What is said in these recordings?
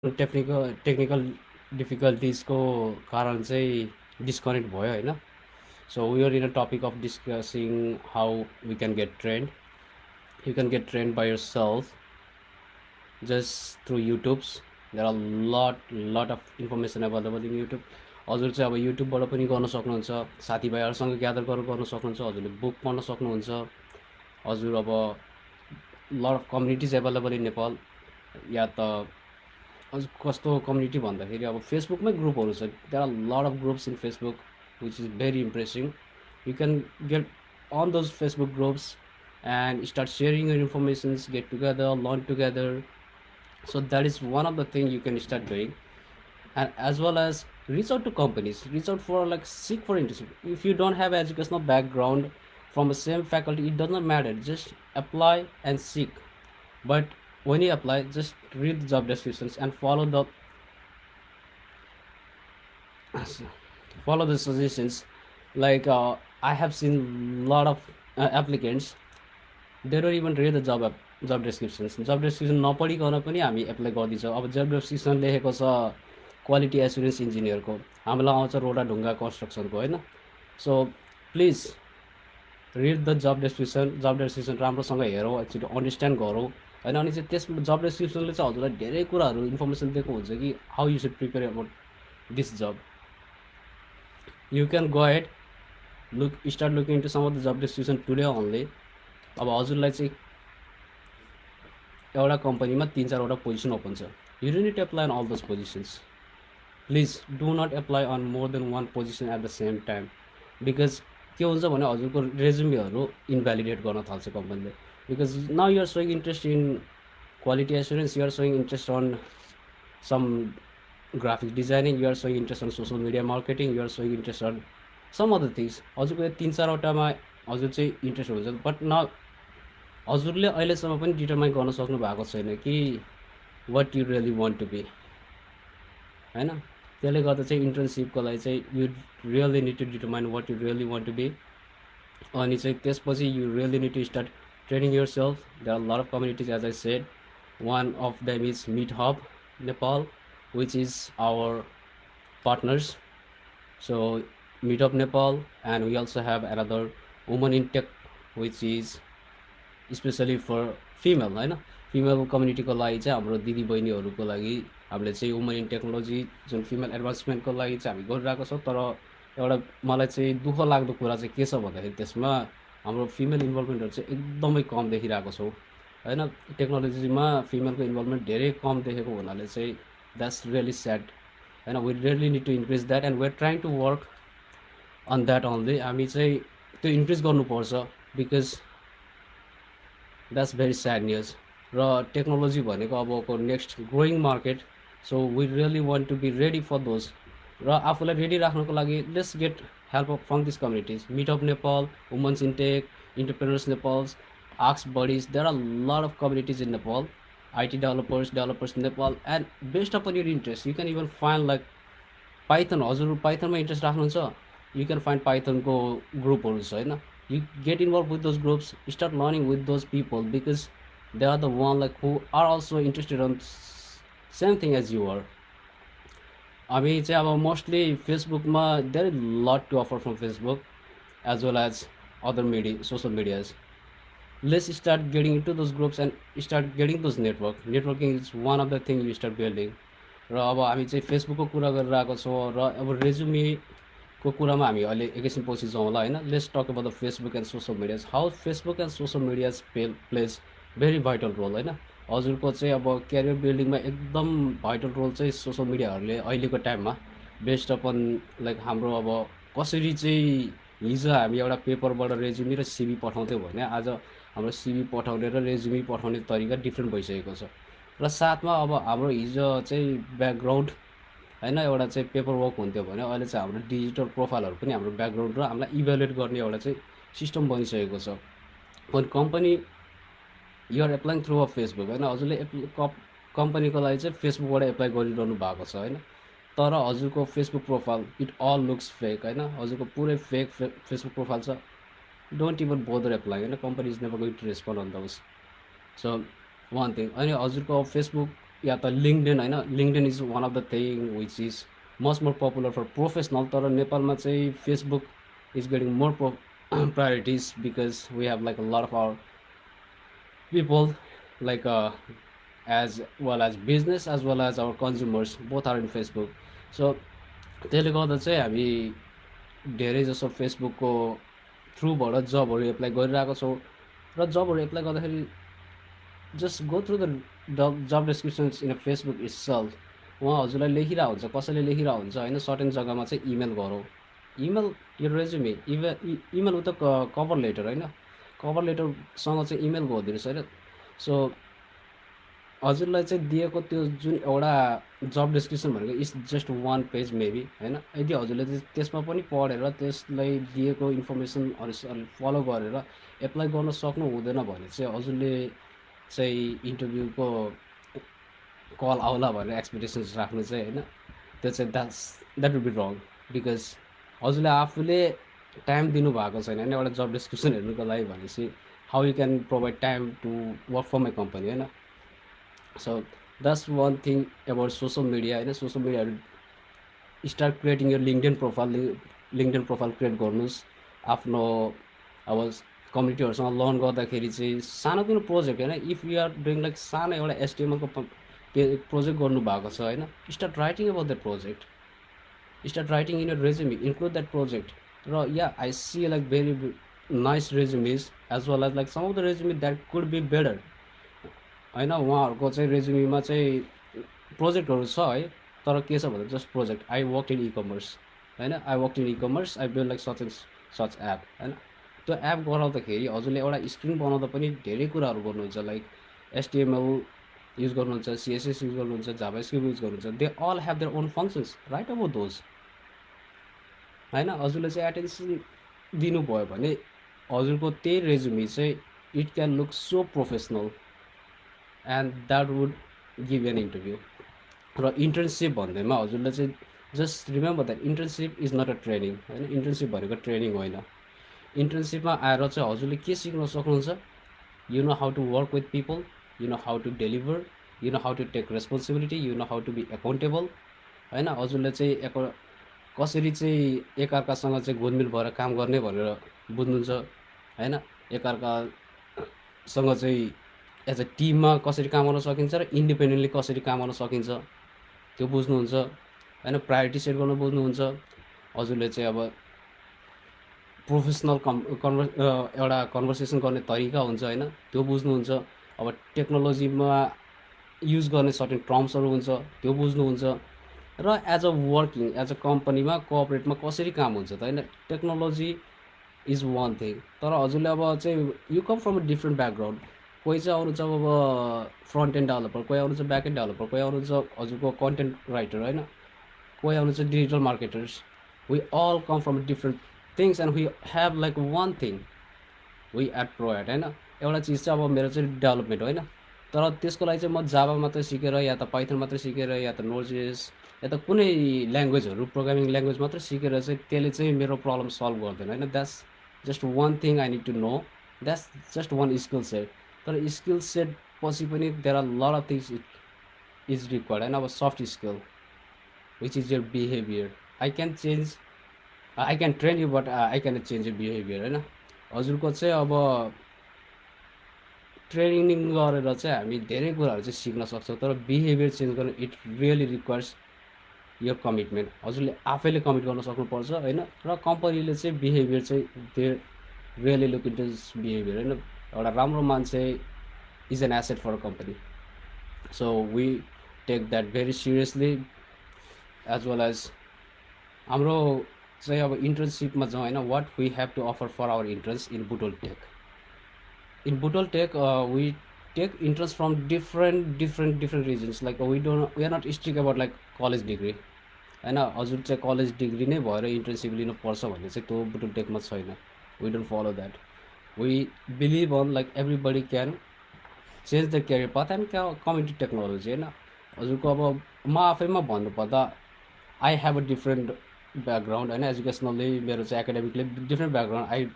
Technical डिफिकल्टिजको कारण चाहिँ disconnect भयो होइन. So we are in a topic of discussing how we can get trained. You can get trained by yourself just through YouTube's. There are lot of information available in YouTube. हजुर चाहिँ अब युट्युबबाट पनि गर्न सक्नुहुन्छ, साथीभाइहरूसँग ग्यादर गरेर गर्न सक्नुहुन्छ, हजुरले बुक पढ्न सक्नुहुन्छ. हजुर अब lot of communities available in Nepal. या त हजुर कस्तो कम्युनिटी भन्दाखेरि अब फेसबुकमै ग्रुपहरू छ. There are lot of groups in Facebook which is very impressing. You can get on those Facebook groups and start sharing your informations, get together, learn together. So that is one of the things you can start doing. And as well as reach out to companies, reach out for like seek for interest. If you don't have educational background from the same faculty, it does not matter, just apply and seek. But when you apply, just read the job descriptions and follow the suggestions. Like I have seen lot of applicants, they don't even read the job descriptions. Job description नपढिकन पनि हामी apply गरिदिन्छौँ. अब जब description लेखेको छ quality assurance इन्जिनियरको, हामीलाई आउँछ रोडा ढुङ्गा कन्स्ट्रक्सनको होइन. So please read the job description राम्रोसँग हेरौँ, एक्चुली अन्डरस्ट्यान्ड गरौँ होइन. अनि चाहिँ त्यस जब डेस्क्रिप्सनले चाहिँ हजुरलाई धेरै कुराहरू इन्फर्मेसन दिएको हुन्छ कि how you should prepare about this job. You can go ahead, start looking into some of the job description today only. अब हजुरलाई चाहिँ एउटा कम्पनीमा 3-4वटा पोजिसन ओपन छ. You don't need to apply on all those positions. Please do not apply on more than one position at the same time, because के हुन्छ भने हजुरको रेज्युमेहरू इन्भ्यालिडेट गर्न थाल्छ कम्पनीले. Because now you are showing interest in quality assurance, you are showing interest on some graphic designing, you are showing interest on social media marketing, you are showing interest on some other things. हजुरको यो 3-4वटामा हजुर चाहिँ interest हुन्छ. But न हजुरले अहिलेसम्म पनि determine गर्न सक्नु भएको छैन कि what you really want to be होइन. त्यसले गर्दा चाहिँ इन्टर्नसिपको लागि चाहिँ you really need to determine what you really want to be. अनि चाहिँ त्यसपछि you really need to start training yourself. There are lot of communities as I said. One of them is meet hub Nepal, which is our partners. So Meetup Nepal, and we also have another Women in Tech, which is specially for female होइन. Female कम्युनिटीको लागि चाहिँ हाम्रो दिदीबहिनीहरूको लागि हामीले चाहिँ woman in technology जुन फिमेल एडभान्समेन्टको लागि चाहिँ हामी गरिरहेको छौँ. तर एउटा मलाई चाहिँ दुःख लाग्दो कुरा चाहिँ के छ भन्दाखेरि त्यसमा हाम्रो फिमेल इन्भल्भमेन्टहरू चाहिँ एकदमै कम देखिरहेको छौँ होइन. टेक्नोलोजीमा फिमेलको इन्भल्भमेन्ट धेरै कम देखेको हुनाले चाहिँ द्याट्स रियली स्याड होइन. We really need to increase that and we are trying to work on that only. हामी चाहिँ त्यो इन्क्रिज गर्नुपर्छ, because that's very sad news. र टेक्नोलोजी भनेको अबको next growing market. So we really want to be ready for those. र आफूलाई ready राख्नको लागि let's get help from this communities. Meetup Nepal, women's in tech, entrepreneurs Nepal, आक्स buddies. There are lot of communities in Nepal. IT developers in Nepal, and based upon your interest you can even find like Python. हजुर पाइथनमा interest राख्नुहुन्छ, you can find पाइथनको ग्रुपहरू छ होइन. You get involved with those groups, start learning with those people, because they are the one like who are also interested on same thing as you are. हामी चाहिँ अब mostly फेसबुकमा there is lot to offer from Facebook as well as other media, social medias. Let's start getting into those groups and start getting those networking is one of the thing you start building. र अब हामी चाहिँ फेसबुकको कुरा गरिरहेको छौँ र अब रेज्युमेको कुरामा हामी अहिले एकैछिन पछि जाउँ होला होइन. Let's talk about the Facebook and social medias. How Facebook and social medias plays very vital role होइन. हजुरको चाहिँ अब क्यारियर बिल्डिङमा एकदम भाइटल रोल चाहिँ सोसल मिडियाहरूले अहिलेको टाइममा बेस्ड अपन लाइक हाम्रो अब कसरी चाहिँ हिजो हामी एउटा पेपरबाट रेज्युमी र सिभी पठाउँथ्यौँ भने आज हाम्रो सिभी पठाउने र रेज्युमी पठाउने तरिका डिफ्रेन्ट भइसकेको छ. र साथमा अब हाम्रो हिजो चाहिँ ब्याकग्राउन्ड होइन एउटा चाहिँ पेपर वर्क हुन्थ्यो भने अहिले चाहिँ हाम्रो डिजिटल प्रोफाइलहरू पनि हाम्रो ब्याकग्राउन्ड र हामीलाई इभ्यालुएट गर्ने एउटा चाहिँ सिस्टम बनिसकेको छ. अनि company you're applying through off Facebook होइन. हजुरले कम्पनीको लागि चाहिँ फेसबुकबाट एप्लाई गरिरहनु भएको छ होइन. तर हजुरको Facebook profile it all looks fake होइन. हजुरको पुरै फेक फेसबुक प्रोफाइल छ. डोन्ट इभन बोदर एप्लाई होइन. Company is never going to respond on those. So one thing. अनि हजुरको फेसबुक या त लिङ्कडिन होइन, LinkedIn is one of the thing which is much more popular for professional. तर नेपालमा चाहिँ Facebook is getting more priorities because we have like a lot of our people like as well as business as well as our consumers both are in Facebook. So त्यसले गर्दा चाहिँ हामी धेरै जसो फेसबुकको थ्रुबाट जबहरू एप्लाई गरिरहेको छौँ र जबहरू एप्लाई गर्दाखेरि just go through the job descriptions in a Facebook itself. उहाँ हजुरलाई लेखिरहेको हुन्छ, कसैले लेखिरहेको हुन्छ होइन, सर्टेन जग्गामा चाहिँ इमेल गरौँ, इमेल यो रेज्युमे इमेल उता कभर लेटर होइन, कभर लेटरसँग चाहिँ इमेल गरिदिनु रहेछ होइन। सो हजुरलाई चाहिँ दिएको त्यो जुन एउटा जब डिस्क्रिप्सन भनेको is just one page maybe होइन, यदि हजुरले त्यसमा पनि पढेर त्यसलाई दिएको इन्फर्मेसनहरू फलो गरेर एप्लाई गर्न सक्नु हुँदैन भने चाहिँ हजुरले चाहिँ इन्टरभ्यूको कल आउला भनेर एक्सपेक्टेसन्स राख्नु चाहिँ होइन, त्यो चाहिँ that will be wrong. Because हजुरले आफूले टाइम दिनुभएको छैन होइन एउटा जब डिस्क्रिप्सन हेर्नुको लागि भनेपछि how you can provide time to work for my company होइन। So that's one thing about social media होइन। सोसल मिडियाहरू start creating your LinkedIn profile create गर्नुहोस्। आफ्नो अब कम्युनिटीहरूसँग लर्न गर्दाखेरि चाहिँ सानोतिनो प्रोजेक्ट होइन, if you are doing like सानो एउटा एचटिएमएलको प्रोजेक्ट गर्नुभएको छ होइन, start writing about that project, start writing in your resume, include that project. र या I see like very nice resumes as well as like some of the resume that could be better होइन। उहाँहरूको चाहिँ रेज्युमेमा चाहिँ प्रोजेक्टहरू छ है, तर के छ भन्दा just project, I work in ecommerce होइन, I work in ecommerce, I build like such and such app होइन। त्यो एप गराउँदाखेरि हजुरले एउटा स्क्रिन बनाउँदा पनि धेरै कुराहरू गर्नुहुन्छ, लाइक एचटिएमएल युज गर्नुहुन्छ, सिएसएस युज गर्नुहुन्छ, जाभास्क्रिप्ट युज गर्नुहुन्छ, they all have their own functions, right about those होइन। हजुरले चाहिँ एटेन्सन दिनुभयो भने हजुरको त्यही रेज्युमे चाहिँ it can look so professional and that would give an interview. र इन्टर्नसिप भन्दैमा हजुरले चाहिँ just remember that internship is not a training होइन, इन्टर्नसिप भनेको ट्रेनिङ होइन। इन्टर्नसिपमा आएर चाहिँ हजुरले के सिक्न सक्नुहुन्छ, you know how to work with people, you know how to deliver, you know how to take responsibility, you know how to be accountable होइन। हजुरले चाहिँ कसरी चाहिँ एकअर्कासँग चाहिँ घुलमिल भएर काम गर्ने भनेर बुझ्नुहुन्छ होइन, एकअर्कासँग चाहिँ एज अ टिममा कसरी काम गर्न सकिन्छ र इन्डिपेन्डेन्टली कसरी काम गर्न सकिन्छ त्यो बुझ्नुहुन्छ होइन, प्रायोरिटी सेट गर्न बुझ्नुहुन्छ। हजुरले चाहिँ अब प्रोफेसनल एउटा कन्भर्सेसन गर्ने तरिका हुन्छ होइन, त्यो बुझ्नुहुन्छ। अब टेक्नोलोजीमा युज गर्ने सर्टेन टर्म्सहरू हुन्छ त्यो बुझ्नुहुन्छ। र as a working as a कम्पनीमा कोअपरेटमा कसरी काम हुन्छ त होइन, टेक्नोलोजी इज वान थिङ। तर हजुरले अब चाहिँ you come from a different background, कोही चाहिँ आउनुहुन्छ अब फ्रन्ट एन्ड डेभलपर, कोही आउनुहुन्छ ब्याक एन्ड डेभलपर, कोही आउनुहुन्छ हजुरको कन्टेन्ट राइटर होइन, कोही आउनुहुन्छ digital marketers. We all come from different things and we have like one thing we at provide होइन। एउटा चिज चाहिँ अब मेरो चाहिँ डेभलपमेन्ट होइन, तर त्यसको लागि चाहिँ म जाभा मात्रै सिकेर या त पाइथन मात्रै सिकेर या त नोडजेस या त कुनै ल्याङ्ग्वेजहरू प्रोग्रामिङ ल्याङ्ग्वेज मात्रै सिकेर चाहिँ त्यसले चाहिँ मेरो प्रब्लम सल्भ गर्दैन होइन। That's just one thing I need to know, that's just one skill set. तर स्किल सेट पछि पनि there are lot of things is required होइन। अब soft skill which is your behaviour, I can train you but I can change your behaviour होइन। हजुरको चाहिँ अब training गरेर चाहिँ हामी धेरै कुराहरू चाहिँ सिक्न सक्छौँ, तर बिहेभियर चेन्ज गर्न इट रियली रिक्वायर्स यो कमिटमेन्ट। हजुरले आफैले कमिट गर्न सक्नुपर्छ होइन, र कम्पनीले चाहिँ बिहेभियर चाहिँ they really look into behaviour होइन। एउटा राम्रो मान्छे is an asset for a company, so we take that very seriously as well as हाम्रो चाहिँ अब इन्टर्नसिपमा जाउँ होइन। What we have to offer for our interns in Butwal Tech, in Butal Tech, we take interest from different regions. Like we are not strict about like college degree होइन। हजुर चाहिँ college degree नै भएर इन्टर्नसिप लिनुपर्छ भन्ने चाहिँ त्यो बुटोल टेकमा छैन। We don't follow that, we believe on like everybody can change the career path and come into technology होइन। हजुरको अब म आफैमा भन्नुपर्दा I have a different background होइन, एजुकेसनल्ली मेरो चाहिँ academically different background, I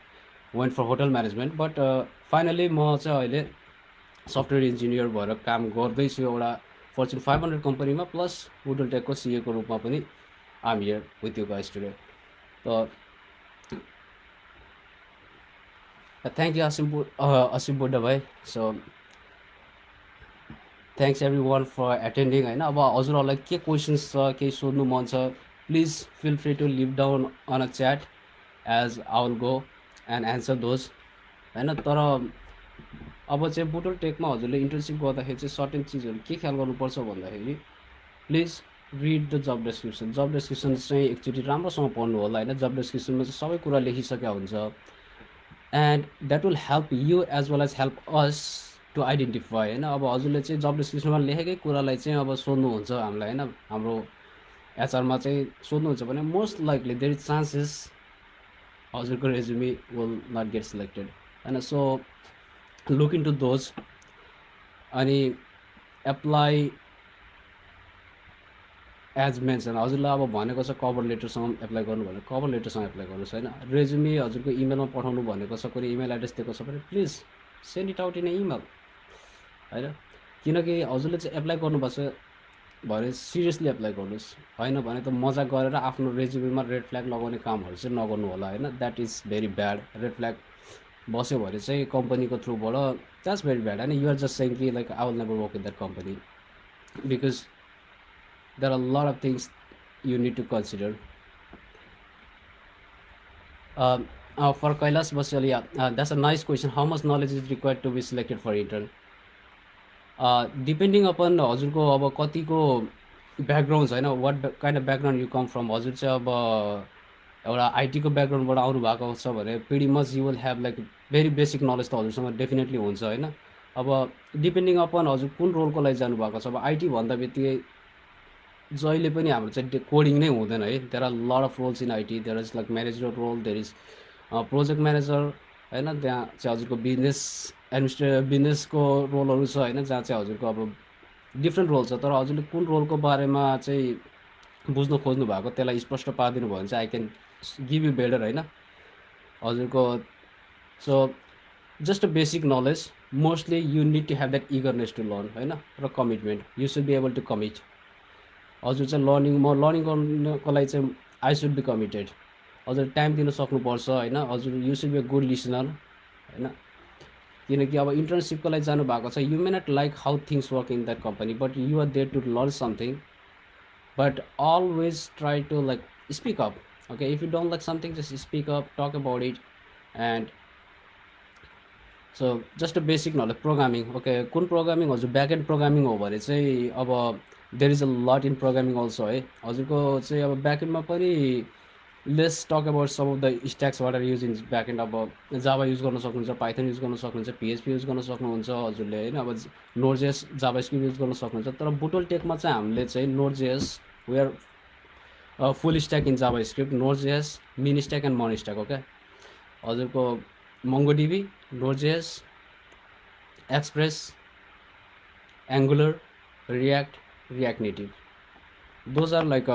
went for hotel management, but finally म चाहिँ अहिले सफ्टवेयर इन्जिनियर भएर काम गर्दैछु एउटा Fortune 500 कम्पनीमा प्लस बुटल टेकको सिएको रूपमा पनि am here with you guys today. त थ्याङ्क यू असिम बुड्डा भाइ। So thanks everyone for attending होइन। अब हजुरहरूलाई के क्वेसन्स छ, केही सोध्नु मन छ, please feel free to leave down on a chat as I will go and answer those होइन। तर अब चाहिँ बुटल टेकमा हजुरले इन्टर्नसिप गर्दाखेरि चाहिँ सर्टेन चिजहरू के ख्याल गर्नुपर्छ भन्दाखेरि please read the job description. Job description चाहिँ एकचोटि राम्रोसँग पढ्नु होला होइन। जब डेस्क्रिप्सनमा चाहिँ सबै कुरा लेखिसकेको हुन्छ and that will help you as well as help us to identify होइन। अब हजुरले चाहिँ जब डिस्क्रिप्सनमा लेखेकै कुरालाई चाहिँ अब सोध्नुहुन्छ हामीलाई होइन, हाम्रो एचआरमा चाहिँ सोध्नुहुन्छ भने most likely there is chances हजुरको resume will not get selected होइन। So look in to those अनि एप्लाई एज मेन्सन। हजुरलाई अब भनेको छ कभर लेटरसँग एप्लाई गर्नु भने कभर लेटरसँग एप्लाई गर्नुहोस् होइन। रेज्युमी हजुरको इमेलमा पठाउनु भनेको छ, कुनै इमेल एड्रेस दिएको छ भने please send it out in email होइन। किनकि हजुरले चाहिँ एप्लाई गर्नुपर्छ भने सिरियसली एप्लाई गर्नुहोस् होइन भने त मजाक गरेर आफ्नो रेज्युमीमा रेड फ्ल्याग लगाउने कामहरू चाहिँ नगर्नु होला होइन। That is very bad. Red flag बस्यो भने चाहिँ कम्पनीको थ्रुबाट द्याट्स भेरी ब्याड होइन। युआर जस्ट सेङ कि like I will never work with that company because there are a lot of things you need to consider. For Kailas Basali, that's a nice question. How much knowledge is required to be selected for intern? Depending upon हजुरको अब कतिको background होइन, what kind of background you come from. हजुर चाहिँ अब एउटा आइटीको ब्याकग्राउन्डबाट आउनु भएको छ भने pretty much you will have like very basic knowledge त हजुरसँग डेफिनेटली हुन्छ होइन। अब डिपेन्डिङ अपन हजुर कुन रोलको लागि जानुभएको छ। अब आइटी भन्दा बित्तिकै जहिले पनि हाम्रो चाहिँ कोडिङ नै हुँदैन है। There are lot of roles in IT. There is like manager role, there is project manager होइन। त्यहाँ चाहिँ हजुरको बिजनेसको रोलहरू छ होइन, जहाँ चाहिँ हजुरको अब डिफ्रेन्ट रोल छ। तर हजुरले कुन रोलको बारेमा चाहिँ बुझ्नु खोज्नु भएको त्यसलाई स्पष्ट पारिदिनु भयो भने चाहिँ I can give you better होइन हजुरको। So just a basic knowledge, mostly you need to have that eagerness to learn होइन र commitment. You should be able to commit. हजुर चाहिँ लर्निङ गर्नको लागि चाहिँ आई सुड बी कमिटेड। हजुर टाइम दिन सक्नुपर्छ होइन। हजुर you should be a good listener होइन। किनकि अब इन्टर्नसिपको लागि जानु भएको छ, you may not like how things work in that company but you are there to learn something. But always try to like speak up. Okay, if you don't like something just speak up, talk about it and so just a basic knowledge. Programming, okay कुन programming हजुर backend programming हो भने चाहिँ अब there is a lot in programming also है। हजुरको चाहिँ अब ब्याकएन्डमा पनि let's talk about some of the stacks what are use in ब्याकएन्ड। अब जावा युज गर्न सक्नुहुन्छ, पाइथन युज गर्न सक्नुहुन्छ, पिएचपी युज गर्न सक्नुहुन्छ हजुरले होइन। अब नोडजेएस जाभास्क्रिप्ट युज गर्न सक्नुहुन्छ। तर बुटल टेकमा चाहिँ हामीले चाहिँ NodeJS we are full stack in JavaScript, NodeJS, mini stack and money stack. Okay, हजुरको MongoDB, NodeJS, Express, Angular, React Native, those are like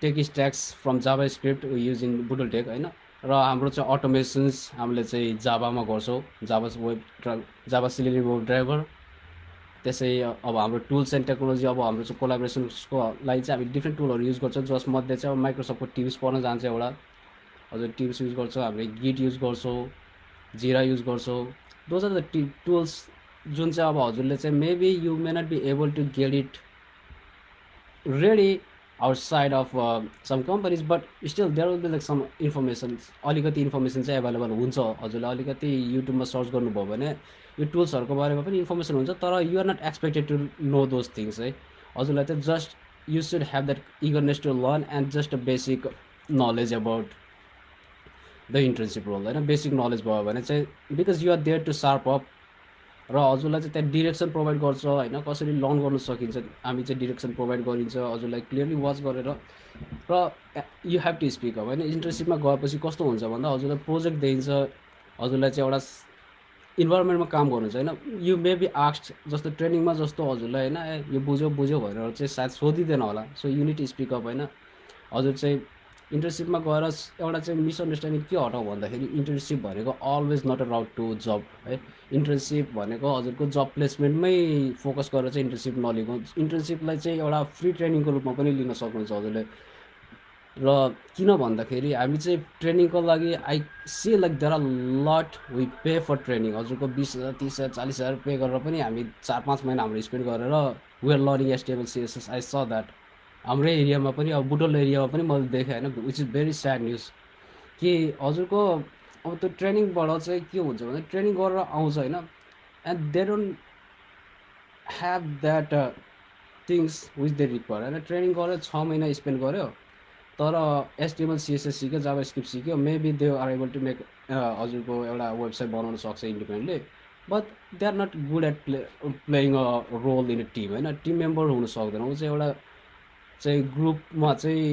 tech stacks from JavaScript use in बुटल tech होइन। र हाम्रो चाहिँ अटोमेसन्स हामीले चाहिँ जाभामा गर्छौँ, जाभा सिलिनी वेब ड्राइभर। त्यसै अब हाम्रो टुल्स एन्ड टेक्नोलोजी अब हाम्रो चाहिँ कोलाबोरेसन्सको लागि चाहिँ हामी डिफ्रेन्ट टुलहरू युज गर्छौँ, जसमध्ये चाहिँ अब माइक्रोसफ्टको टिप्स पढ्न जान्छ एउटा हजुर टिप्स युज गर्छौँ, हामीले गिट युज गर्छौँ, जिरा युज गर्छौँ। दोज आर द टुल्स जुन चाहिँ अब हजुरले चाहिँ maybe you may not be able to get it ready outside of some companies but still there will be like some information. अलिकति इन्फर्मेसन चाहिँ एभाइलेबल हुन्छ। हजुरले अलिकति युट्युबमा सर्च गर्नुभयो भने यो टुल्सहरूको बारेमा पनि इन्फर्मेसन हुन्छ। तर you're not expected to know those things है। हजुरलाई चाहिँ just you should have that eagerness to learn and just a basic knowledge about the internship role होइन। बेसिक नलेज भयो भने चाहिँ because you are there to sharp up र हजुरलाई चाहिँ त्यहाँ डिरेक्सन प्रोभाइड गर्छ होइन, कसरी लर्न गर्नु सकिन्छ हामी चाहिँ डिरेक्सन प्रोभाइड गरिन्छ हजुरलाई क्लियरली वाच गरेर। र you have to speak up होइन। इन्टर्नसिपमा गएपछि कस्तो हुन्छ भन्दा हजुरलाई प्रोजेक्ट दिइन्छ, हजुरलाई चाहिँ एउटा इन्भाइरोमेन्टमा काम गर्नुहुन्छ होइन। यु मे बी आस्क्ड जस्तो ट्रेनिङमा जस्तो हजुरलाई होइन यो बुझ्यो भनेर चाहिँ सायद सोधिँदैन होला। So you need to speak up होइन। हजुर चाहिँ इन्टर्नसिपमा गएर एउटा चाहिँ मिसअन्डरस्ट्यान्डिङ के हटाउँ भन्दाखेरि इन्टर्नसिप भनेको always not a route to job है। इन्टर्नसिप भनेको हजुरको जब प्लेसमेन्टमै फोकस गरेर चाहिँ इन्टर्नसिप नलिनु। इन्टर्नसिपलाई चाहिँ एउटा फ्री ट्रेनिङको रूपमा पनि लिन सक्नुहुन्छ हजुरले। र किन भन्दाखेरि हामी चाहिँ ट्रेनिङको लागि I see like there are lot we pay for training. हजुरको 20,000 30,000 40,000 पे गरेर पनि हामी 4-5 महिना हाम्रो स्पेन्ड गरेर we are learning HTML CSS। I saw that हाम्रै एरियामा पनि अब बुटोल एरियामा पनि मैले देखेँ होइन, which is very sad news कि हजुरको अब त्यो ट्रेनिङबाट चाहिँ के हुन्छ भने ट्रेनिङ गरेर आउँछ होइन, and they don't have that things which they require होइन। ट्रेनिङ गरेर 6 महिना स्पेन्ड गर्यो तर HTML CSS सिक्यो, जाभास्क्रिप्ट सिक्यो, maybe they are able to make हजुरको एउटा वेबसाइट बनाउन सक्छ independently, but they are not good at playing a role in a team होइन। टिम मेम्बर हुन सक्दैन ऊ चाहिँ, एउटा चाहिँ ग्रुपमा चाहिँ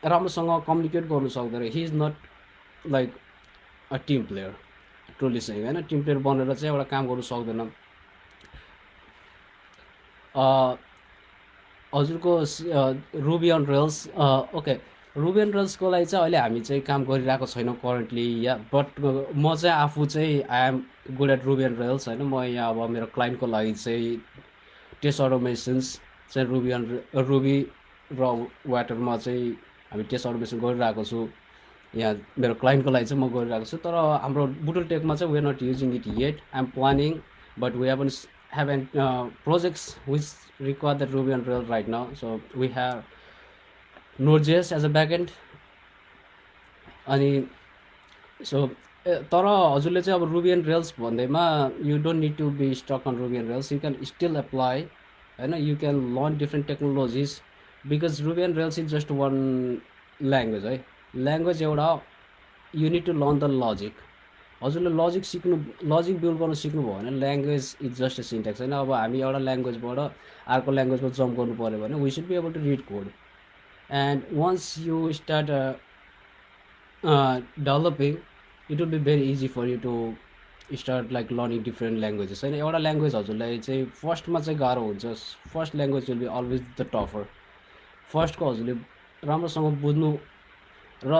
राम्रोसँग कम्युनिकेट गर्नु सक्दैन। He is not like a team player truly चाहिँ होइन। टिम प्लेयर बनेर चाहिँ एउटा काम गर्नु सक्दैन। हजुरको Ruby on Rails okay, Ruby on रेल्सको लागि चाहिँ अहिले हामी चाहिँ काम गरिरहेको छैनौँ करेन्टली या, बट म चाहिँ आफू चाहिँ I am good at Ruby and Rails होइन। म यहाँ अब मेरो क्लाइन्टको लागि चाहिँ टेस्ट अटोमेसन्स चाहिँ रुबी र वाटरमा चाहिँ हामी टेस्ट अटोमेसन गरिरहेको छु। यहाँ मेरो क्लाइन्टको लागि चाहिँ म गरिरहेको छु, तर हाम्रो बुटल टेकमा चाहिँ we are not using it yet. I am planning but we have an projects which require that Ruby on Rails right now. So we have Node.js as a backend अनि सो तर हजुरले चाहिँ अब रुबी एन्ड रेल्स भन्दैमा you don't need to be stuck on Ruby and Rails, you can still apply होइन। You can learn different technologies because Ruby and Rails is just one language है। Language एउटा you need to learn the logic. हजुरले logic build गर्न सिक्नुभयो भने language is just a syntax होइन। अब हामी एउटा ल्याङ्ग्वेजबाट अर्को ल्याङ्ग्वेजमा जम्प गर्नु पऱ्यो भने we should be able to read code, and once you start developing it will be very easy for you to start like learning different languages होइन। एउटा ल्याङ्ग्वेज हजुरलाई चाहिँ फर्स्टमा चाहिँ गाह्रो हुन्छ। First language will be always the tougher. फर्स्टको हजुरले राम्रोसँग बुझ्नु र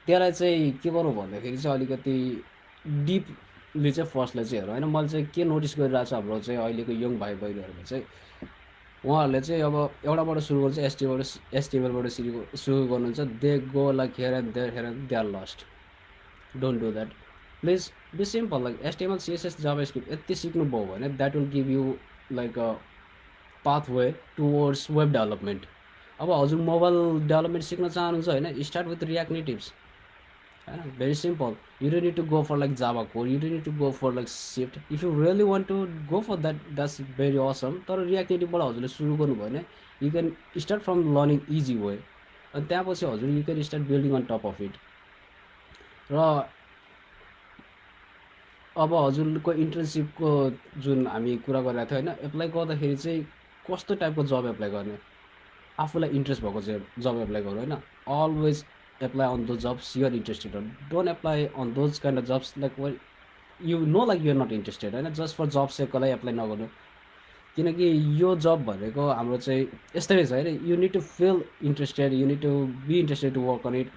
त्यसलाई चाहिँ के गर्नु भन्दाखेरि चाहिँ अलिकति डिपली चाहिँ फर्स्टलाई चाहिँ हेरौँ होइन। मैले चाहिँ के नोटिस गरिरहेको छु हाम्रो चाहिँ अहिलेको यङ भाइ बहिनीहरूले चाहिँ उहाँहरूले चाहिँ अब एउटाबाट सुरु गर्छ एचटिएमएलबाट सुरु गर्नुहुन्छ। They go like here and they are lost. Don't do that please, be simple like HTML CSS JavaScript यति सिक्नुभयो भने that will give you like a pathway towards web development. अब हजुर मोबाइल डेभलपमेन्ट सिक्न चाहनुहुन्छ होइन, स्टार्ट विथ रियाक्ट नेटिभ्स होइन। Very simple, you don't need to go for like Java code, you don't need to go for like Swift. If you really want to go for that, that's very awesome. तर React Native-बाट हजुरले सुरु गर्नुभयो भने you can start from learning easy way, अनि त्यहाँपछि हजुर you can start building on top of it। र अब हजुरको इन्टर्नसिपको जुन हामी कुरा गरिरहेको थियो होइन, एप्लाई गर्दाखेरि चाहिँ कस्तो टाइपको जब एप्लाई गर्ने, आफूलाई इन्ट्रेस्ट भएको चाहिँ जब एप्लाई गर्नु होइन। Always apply on those jobs you are interested in. Don't apply on those kind of jobs like well you know like you are not interested होइन। जस्ट फर जब सेकको लागि एप्लाई नगर्नु, किनकि यो जब भनेको हाम्रो चाहिँ यस्तै रहेछ होइन। You need to feel interested, you need to be interested to work on it.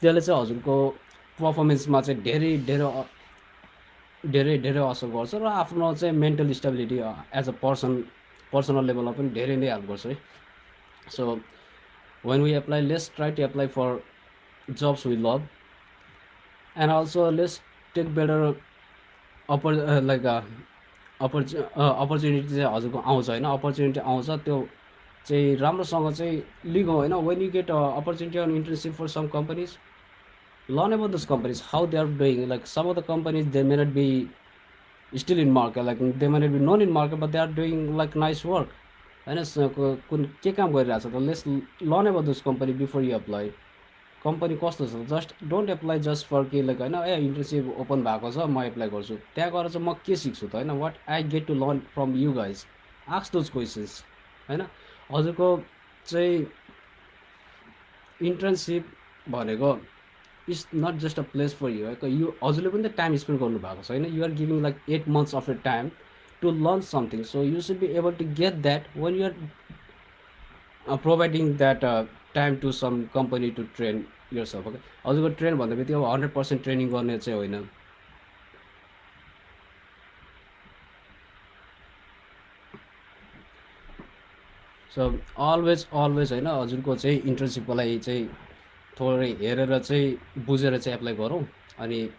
त्यसले चाहिँ हजुरको पर्फर्मेन्समा चाहिँ धेरै धेरै धेरै धेरै असर गर्छ र आफ्नो चाहिँ mental stability as a personal लेभलमा पनि धेरै नै हेल्प गर्छ है। So when we apply, let's try to apply for jobs we love, and also let's take better opportunity चाहिँ हजुरको आउँछ होइन। अपर्च्युनिटी आउँछ त्यो चाहिँ राम्रोसँग चाहिँ लिगो होइन। when you get opportunity on internship for some companies, learn about those companies, how they are doing. Like some of the companies they may not be still in market, like they may not be known in market, but they are doing like nice work होइन। कुन के काम गरिरहेको छ त let's learn about this company before you apply. Company कस्तो छ, just don't apply just for के लाइक होइन ए इन्टर्नसिप ओपन भएको छ म एप्लाई गर्छु, त्यहाँ गएर चाहिँ म के सिक्छु त होइन। What I get to learn from you guys, ask those questions होइन। हजुरको चाहिँ इन्टर्नसिप भनेको is not just a place for you है। यो हजुरले पनि त टाइम स्पेन्ड गर्नुभएको छ होइन। You are giving like 8 months of your time to learn something, so you should be able to get that when you are providing that time to some company to train yourself. Okay, हजुरको train भन्दा बित्तिकै अब 100% training गर्ने चाहिँ होइन। So always होइन, हजुरको चाहिँ इन्टर्नसिपको लागि चाहिँ थोरै हेरेर चाहिँ बुझेर चाहिँ एप्लाई गरौँ, अनि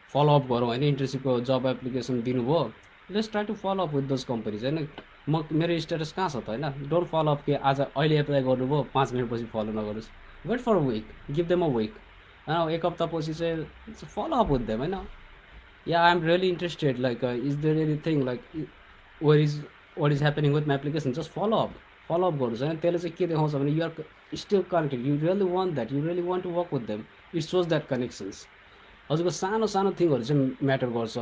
फलोअप गरौँ होइन। इन्टर्नसिपको जब एप्लिकेसन दिनुभयो, let's try to follow up with those companies होइन। मेरो स्टेटस कहाँ छ त होइन। डोन्ट फलो अप कि आज अहिले एप्लाई गर्नुभयो 5 मिनटपछि फलो नगरोस्। Wait for a week, give them a week होइन, एक हप्तापछि चाहिँ फलो अप विथ देम होइन। या I am really interested, like is there anything like what is happening with my application, just follow up गर्नुहोस् होइन। त्यसले चाहिँ के देखाउँछ भने you're still connected, you really want that, you really want to work with them. It shows that connections. हजुरको सानो सानो थिङहरू चाहिँ म्याटर गर्छ।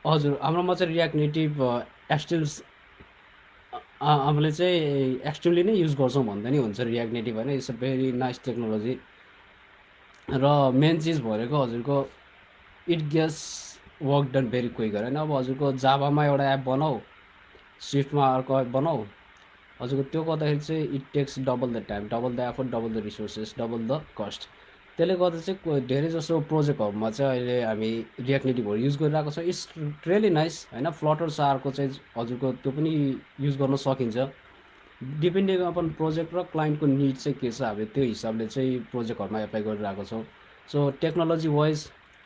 हजुर, हाम्रोमा चाहिँ रियाक्ट नेटिभ एक्सटिल्स हामीले चाहिँ एक्सट्रिमली नै युज गर्छौँ भन्दा नि हुन्छ रियाक्ट नेटिभ होइन। It's a very nice technology. र मेन चिज भनेको हजुरको it gets work done very quick होइन। अब हजुरको जाभामा एउटा एप बनाऊ, स्विफ्टमा अर्को एप बनाऊ, हजुरको त्यो गर्दाखेरि चाहिँ it takes double the time, double the effort, double the resources, double the cost. त्यसले गर्दा चाहिँ धेरै जसो प्रोजेक्टहरूमा चाहिँ अहिले हामी रियाक्ट नेटिभहरू युज गरिरहेको छ। इट्स रियली नाइस होइन। फ्लटर सारको चाहिँ हजुरको त्यो पनि युज गर्न सकिन्छ, डिपेन्डिङ अपन प्रोजेक्ट र क्लाइन्टको निड चाहिँ के छ, हामी त्यो हिसाबले चाहिँ प्रोजेक्टहरूमा एप्लाई गरिरहेको छौँ। सो टेक्नोलोजी वाइज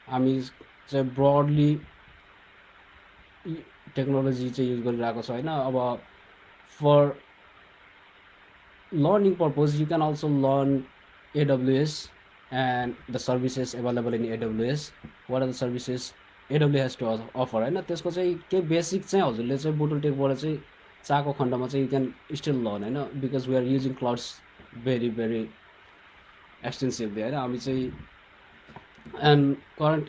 हामी चाहिँ ब्रडली टेक्नोलोजी चाहिँ युज गरिरहेको छ होइन। अब for learning purpose you can also learn AWS and the services available in AWS. What are the services AWS to offer होइन। त्यसको चाहिँ केही बेसिक चाहिँ हजुरले चाहिँ बुटल टेकबाट चाहिँ चाहेको खण्डमा चाहिँ यु क्यान स्टिल लर्न होइन, because we are using clouds very very extensively होइन। हामी चाहिँ एन्ड करेन्ट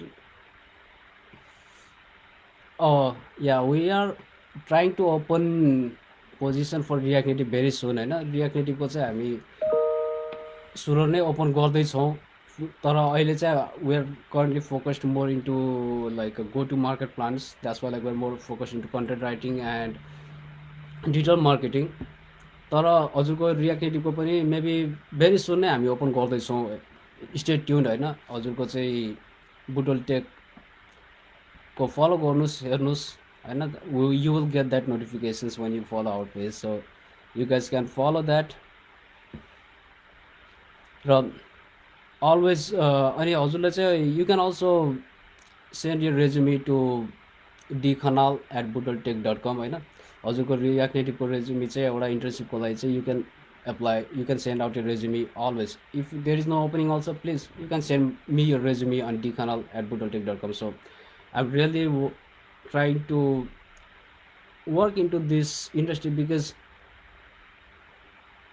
या we are trying to open position for React Native very soon होइन। रियाक्ट नेटिभको चाहिँ हामी सुरु नै ओपन गर्दैछौँ, तर अहिले चाहिँ we are currently focused more into like go to market plans. That's why like we are more focused into content writing and digital marketing. तर हजुरको रियाक्ट नेटिभको पनि मेबी भेरी सुन नै हामी ओपन गर्दैछौँ, स्टे ट्युन्ड होइन। हजुरको चाहिँ बुटल टेकको फलो गर्नुहोस्, हेर्नुहोस् होइन। You will get that notifications when you follow our page, so you guys can follow that. र अलवेज अनि हजुरले चाहिँ you can also send your resume to dkhanal@butaltech.com होइन। हजुरको रियाक्ट नेटिभको रेज्युमी चाहिँ एउटा इन्टर्नसिपको लागि चाहिँ you can apply, you can send out your resume always. If there is no opening also please you can send me your resume on dkhanal@butaltech.com। So I am really trying to work into this industry, because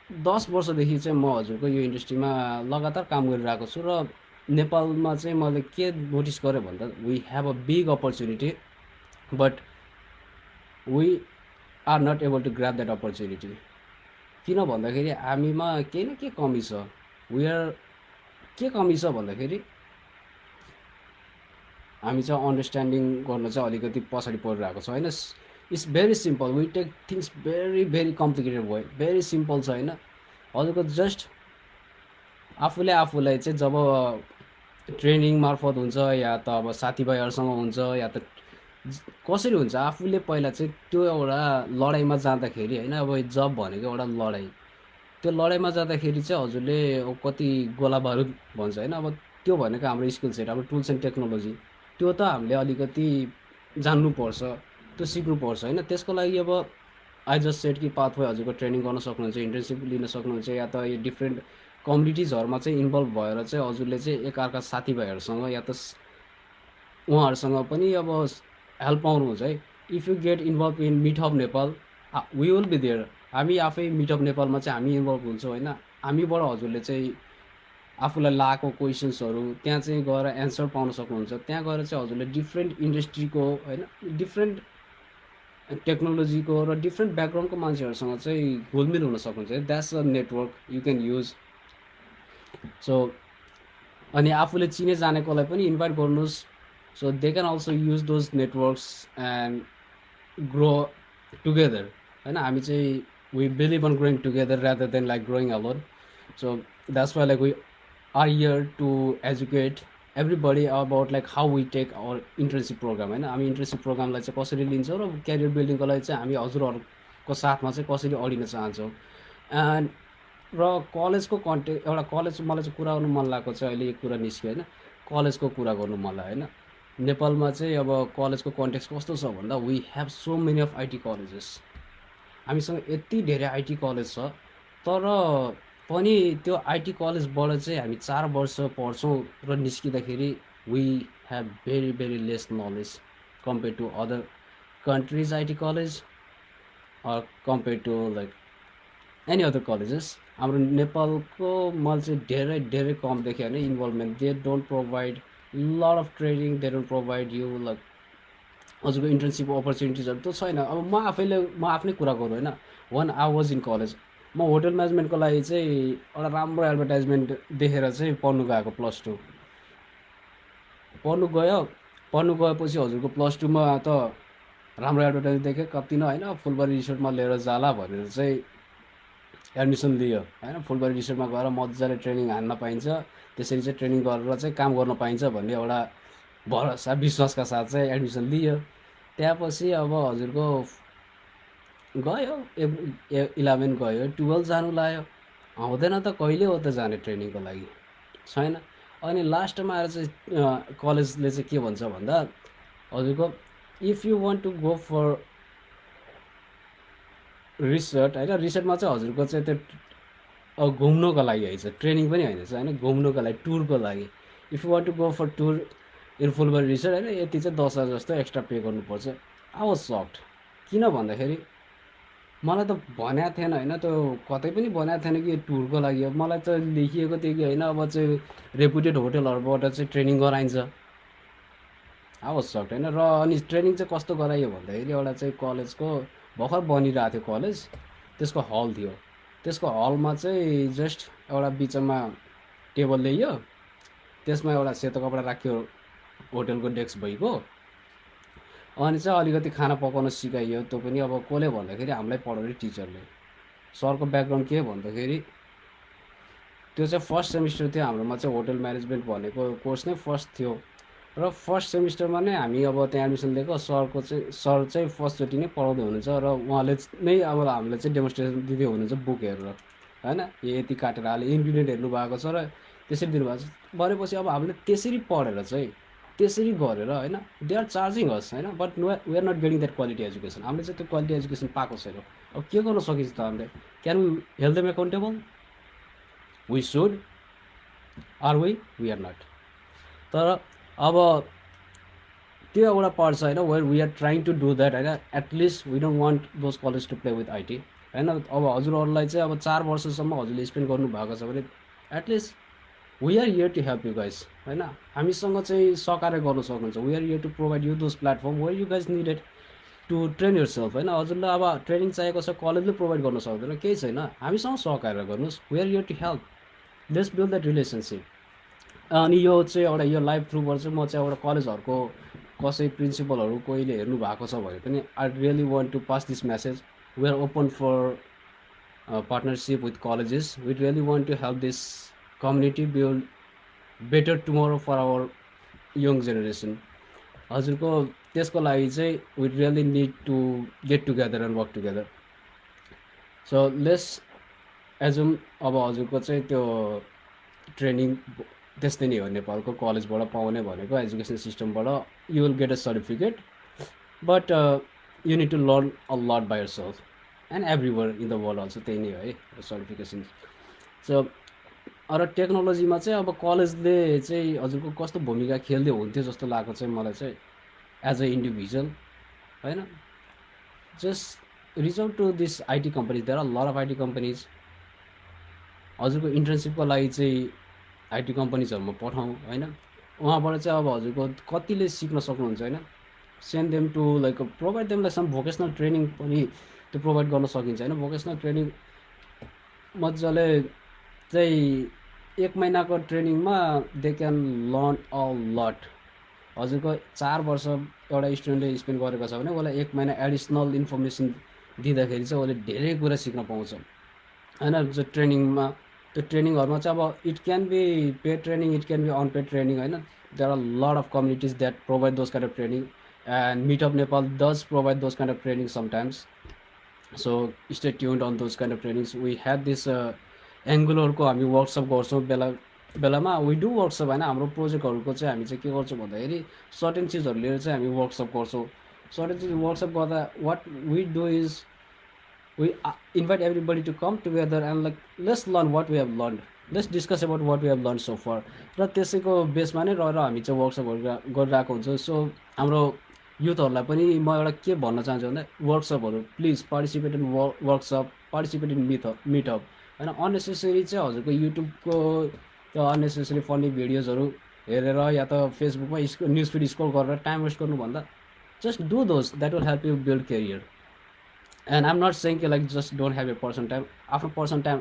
10 वर्षदेखि चाहिँ म हजुरको यो इन्डस्ट्रीमा लगातार काम गरिरहेको छु। र नेपालमा चाहिँ मैले के नोटिस गरेँ भन्दा we have a big opportunity, but we are not able to grab that opportunity. किन भन्दाखेरि हामीमा केही न केही कमी छ। वी आर के कमी छ भन्दाखेरि हामी चाहिँ अन्डरस्ट्यान्डिङ गर्न चाहिँ अलिकति पछाडि परिरहेको छ होइन। It's very simple, we take things very very complicated भयो। भेरी सिम्पल छ होइन। हजुरको जस्ट आफूलाई चाहिँ जब ट्रेनिङ मार्फत हुन्छ या त अब साथीभाइहरूसँग हुन्छ या त कसरी हुन्छ, आफूले पहिला चाहिँ त्यो एउटा लडाइँमा जाँदाखेरि होइन। अब जब भनेको एउटा लडाइँ, त्यो लडाइँमा जाँदाखेरि चाहिँ हजुरले कति गोला बारुद भन्छ होइन। अब त्यो भनेको हाम्रो स्किल सेट, हाम्रो टुल्स एन्ड टेक्नोलोजी, त्यो त हामीले अलिकति जान्नुपर्छ, त्यो सिक्नुपर्छ होइन। त्यसको लागि अब आई जस्ट सेट कि पाथवे हजुरको ट्रेनिङ गर्न सक्नुहुन्छ, इन्टर्नसिप लिन सक्नुहुन्छ, या त यो डिफ्रेन्ट कम्युनिटिजहरूमा चाहिँ इन्भल्भ भएर चाहिँ हजुरले चाहिँ एकअर्का साथीभाइहरूसँग या त उहाँहरूसँग पनि अब हेल्प पाउनुहुन्छ है। If you get involve in Meetup Nepal, we will be there. हामी आफै मिटअप नेपालमा चाहिँ हामी इन्भल्भ हुन्छौँ होइन। हामीबाट हजुरले चाहिँ आफूलाई लागेको क्वेसन्सहरू त्यहाँ चाहिँ गएर एन्सर पाउन सक्नुहुन्छ। त्यहाँ गएर चाहिँ हजुरले डिफ्रेन्ट इन्डस्ट्रीको होइन, डिफ्रेन्ट टेक्नोलोजीको र डिफ्रेन्ट ब्याकग्राउन्डको मान्छेहरूसँग चाहिँ घुलमिल हुन सक्नुहुन्छ। That's a network you can use. So अनि आफूले चिने जानेकोलाई पनि इन्भाइट गर्नुहोस्, so they can also use those networks and grow together होइन। हामी चाहिँ we believe on growing together rather than like growing alone. So that's why like we are here to educate everybody about like how we take our internship program होइन हामी internship प्रोग्रामलाई चाहिँ कसरी लिन्छौँ र career बिल्डिङको लागि चाहिँ हामी हजुरहरूको साथमा चाहिँ कसरी अडिन चाहन्छौँ एन्ड र कलेजको कन्टेक्ट एउटा कलेज मलाई चाहिँ कुरा गर्नु मन लागेको चाहिँ अहिले एक कुरा निस्क्यो होइन कलेजको कुरा गर्नु मलाई होइन नेपालमा चाहिँ अब कलेजको कन्टेक्स्ट कस्तो छ भन्दा we have so many of IT colleges हामीसँग यति धेरै आइटी कलेज छ तर पनि त्यो आइटी कलेजबाट चाहिँ हामी 4 वर्ष पढ्छौँ र निस्किँदाखेरि we have very very less knowledge compare to other countries IT college or compare to like any other colleges हाम्रो नेपालको मैले चाहिँ धेरै धेरै कम देखेँ होइन involvement they don't provide lot of training they don't provide you like हजुरको इन्टर्नसिप अपर्च्युनिटिजहरू त छैन अब म आफ्नै कुरा गरौँ होइन when I was in college म होटल म्यानेजमेन्टको लागि चाहिँ एउटा राम्रो एडभर्टाइजमेन्ट देखेर चाहिँ पढ्नु गएको +2 पढ्नु गएपछि हजुरको +2मा त राम्रो एडभर्टाइजमेन्ट देखेँ कति न होइन फुलबारी रिसोर्टमा लिएर जाला भनेर चाहिँ एडमिसन लियो होइन फुलबारी रिसोर्टमा गएर मजाले ट्रेनिङ हान्न पाइन्छ त्यसरी चाहिँ ट्रेनिङ गरेर चाहिँ काम गर्न पाइन्छ भन्ने एउटा भरोसा विश्वासका साथ चाहिँ एडमिसन लियो त्यसपछि अब हजुरको गयो 11 गयो 12 जानु लाग्यो आउँदैन त कहिले हो त जाने ट्रेनिङको लागि छैन अनि लास्टमा आएर चाहिँ कलेजले चाहिँ के भन्छ भन्दा हजुरको if you want to go for research होइन रिसर्चमा चाहिँ हजुरको चाहिँ त्यो घुम्नको लागि है ट्रेनिङ पनि होइन होइन घुम्नको लागि टुरको लागि if you want to go for tour in Phulbari research होइन यति चाहिँ 10,000 जस्तो एक्स्ट्रा पे गर्नुपर्छ आई वाज सक्ड किन भन्दाखेरि मलाई त भनेको थिएन होइन त्यो कतै पनि भनेको थिएन कि टुरको लागि अब मलाई त लेखिएको थियो कि होइन अब चाहिँ रेपुटेड होटलहरूबाट चाहिँ ट्रेनिङ गराइन्छ आई वाज सक्ड होइन र अनि ट्रेनिङ चाहिँ कस्तो गराइयो भन्दाखेरि एउटा चाहिँ कलेजको भर्खर बनिरहेको थियो कलेज त्यसको हल थियो त्यसको हलमा चाहिँ जस्ट एउटा बिचमा टेबल ल्याइयो त्यसमा एउटा सेतो कपडा राख्यो होटलको डेस्क भइको अनि चाहिँ अलिकति खाना पकाउन सिकाइयो त्यो पनि अब कसले भन्दाखेरि हामीलाई पढाउने टिचरले सरको ब्याकग्राउन्ड के भन्दाखेरि त्यो चाहिँ फर्स्ट सेमिस्टर थियो हाम्रोमा चाहिँ होटल म्यानेजमेन्ट भनेको कोर्स नै फर्स्ट थियो र फर्स्ट सेमिस्टरमा नै हामी अब त्यहाँ एडमिसन लिएको सर चाहिँ फर्स्टचोटि नै पढाउँदै हुनुहुन्छ र उहाँले नै अब हामीलाई चाहिँ डेमोन्स्ट्रेसन दिँदै हुनुहुन्छ बुक हेरेर होइन यति काटेर हाले इन्ग्रिडियन्ट हेर्नु भएको छ र त्यसरी दिनुभएको छ भनेपछि अब हामीले त्यसरी पढेर चाहिँ त्यसरी गरेर होइन दे आर चार्जिङ अस होइन but we are not getting that quality education हामीले चाहिँ त्यो क्वालिटी एजुकेसन पाएको छैन अब के गर्न सकिन्छ त हामीले can we held them accountable we should are we are not तर अब त्यो एउटा पार्ट छ होइन where we are trying to do that होइन at least we don't want those college to play with IT होइन अब हजुरहरूलाई चाहिँ अब 4 वर्षसम्म हजुरले स्पेन्ड गर्नुभएको छ भने at least we are here to help you guys होइन हामीसँग चाहिँ सहकार्य गर्न सक्नुहुन्छ we are here to provide you those platform where you guys needed to train yourself होइन हजुरलाई अब ट्रेनिङ चाहिएको छ कलेजले प्रोभाइड गर्न सक्दैन केही छैन हामीसँग सहकार्य गर्नुहोस् we are here to help let's build that relationship अनि यो चाहिँ एउटा यो लाइभ थ्रुबाट चाहिँ म चाहिँ एउटा कलेजहरूको कसै प्रिन्सिपलहरू कोहीले हेर्नु भएको छ भने पनि I really want to pass this message we are open for partnership with colleges we really want to help this community build better tomorrow for our young generation हजुरको त्यसको लागि चाहिँ we really need to get together and work together so let's assume अब हजुरको चाहिँ त्यो training त्यस्तै नै हो नेपालको कलेजबाट पाउने भनेको एजुकेसन सिस्टमबाट you will get a certificate but you need to learn a lot by your self and everywhere in the world also त्यही नै है सर्टिफिकेसन सो र टेक्नोलोजीमा चाहिँ अब कलेजले चाहिँ हजुरको कस्तो भूमिका खेल्दै हुन्थ्यो जस्तो लाग्छ चाहिँ मलाई चाहिँ एज अ इन्डिभिजुअल होइन just reach out to this IT companies there are lot of IT companies हजुरको इन्टर्नसिपको लागि चाहिँ आइटी कम्पनीजहरूमा पठाउँ होइन उहाँबाट चाहिँ अब हजुरको कतिले सिक्न सक्नुहुन्छ होइन send them to like provide them like some vocational training पनि त्यो प्रोभाइड गर्न सकिन्छ होइन भोकेसनल ट्रेनिङ मजाले चाहिँ 1 महिनाको ट्रेनिङमा they can learn a lot हजुरको 4 वर्ष एउटा स्टुडेन्टले स्पेन्ड गरेको छ भने उसलाई 1 महिना एडिसनल इन्फर्मेसन दिँदाखेरि चाहिँ उसले धेरै कुरा सिक्न पाउँछ होइन। जो ट्रेनिङमा त्यो ट्रेनिङहरूमा चाहिँ अब it can be paid training, it can be unpaid training होइन। There are lot of communities that provide those kind of training and meetup Nepal does provide those kind of training sometimes. So stay tuned on those kind of trainings. We have this एङ्गुलरको हामी workshop गर्छौँ बेलामा। We do workshop होइन। हाम्रो प्रोजेक्टहरूको चाहिँ हामी चाहिँ के गर्छौँ भन्दाखेरि सर्टेन चिजहरू लिएर चाहिँ हामी वर्कसप गर्छौँ। सर्टेन चिज वर्कसप गर्दा what we do is we invite everybody to come together and like let's learn what we have learned, let's discuss about what we have learned so far। र त्यसैको बेसमा नै रहेर हामी चाहिँ वर्कसपहरू गरिरहेको हुन्छ। सो हाम्रो युथहरूलाई पनि म एउटा के भन्न चाहन्छु भन्दा वर्कसपहरू please participate in workshop, participate in meetup होइन। अननेसेसरी चाहिँ हजुरको युट्युबको त्यो अननेसेसरी फनी भिडियोजहरू हेरेर या त फेसबुकमा न्युज फिड स्क्रोल गरेर टाइम वेस्ट गर्नुभन्दा just do those that will help you build career. And I'm not saying कि like just don't have a person time, आफ्नो पर्सन टाइम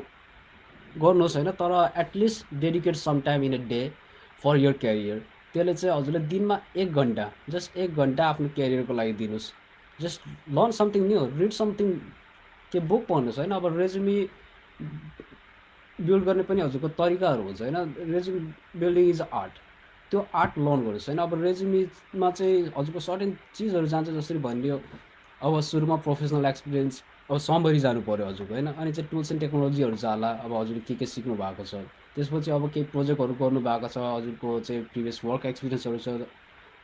गर्नुहोस् होइन, तर at least dedicate some time in a day for your career. त्यसले चाहिँ हजुरले दिनमा 1 घन्टा, जस्ट 1 घन्टा आफ्नो क्यारियरको लागि दिनुहोस्। Just learn something new, read something, के बुक पढ्नुहोस् होइन। अब रेज्युमी बिल्ड गर्ने पनि हजुरको तरिकाहरू हुन्छ होइन। रेज्युमी बिल्डिङ इज आर्ट, त्यो आर्ट लर्न गर्नुहोस् होइन। अब रेज्युमीमा चाहिँ हजुरको सर्टेन चिजहरू जान्छ, जसरी भनिदियो अब सुरुमा प्रोफेसनल एक्सपिरियन्स, अब समरी जानु पऱ्यो हजुरको होइन। अनि चाहिँ टुल्स एन्ड टेक्नोलोजीहरू जाला, अब हजुरले के सिक्नु भएको छ। त्यसपछि अब केही प्रोजेक्टहरू गर्नुभएको छ, हजुरको चाहिँ प्रिभियस वर्क एक्सपिरियन्सहरू छ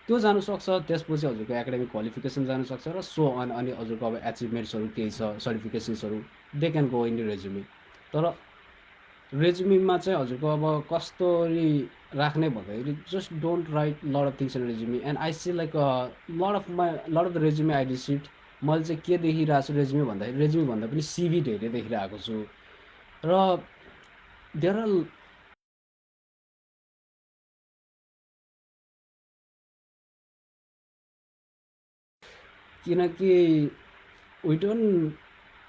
त्यो जानुसक्छ। त्यसपछि हजुरको एकाडेमिक क्वालिफिकेसन जानुसक्छ र सो अनि हजुरको अब एचिभमेन्ट्सहरू केही छ, सर्टिफिकेसन्सहरू, they can go in resume. तर रेज्युमीमा चाहिँ हजुरको अब कसरी राख्ने भन्दाखेरि just don't write lot of things in resume. And I see like lot of the resume I received, मैले चाहिँ के देखिरहेको छु रेज्युमी भन्दाखेरि, रेज्युमी भन्दा पनि सिभी धेरै देखिरहेको छु। र देयर आर किनकि we don't,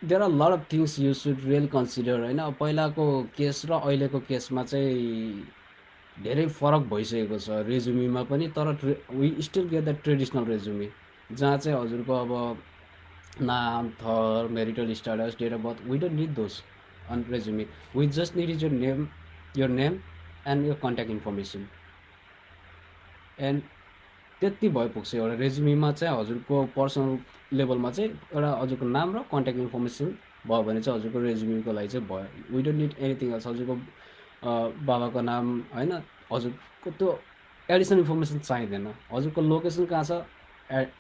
there are lot of things you should really consider होइन। अब पहिलाको केस र अहिलेको केसमा चाहिँ धेरै फरक भइसकेको छ रेज्युमीमा पनि। तर we still get the traditional resume, जहाँ चाहिँ हजुरको अब नाम, थर, marital status, date of birth, we don't need those on resume. We just need is your name and your contact information। And त्यति भइपुग्छ। एउटा रेज्युमीमा चाहिँ हजुरको पर्सनल लेभलमा चाहिँ एउटा हजुरको नाम र कन्ट्याक्ट इन्फर्मेसन भयो भने चाहिँ हजुरको रेज्युमीको लागि चाहिँ भयो। We don't need anything else. हजुरको बाबाको नाम होइन, हजुरको त्यो एडिसनल इन्फर्मेसन चाहिँदैन। हजुरको लोकेसन कहाँ छ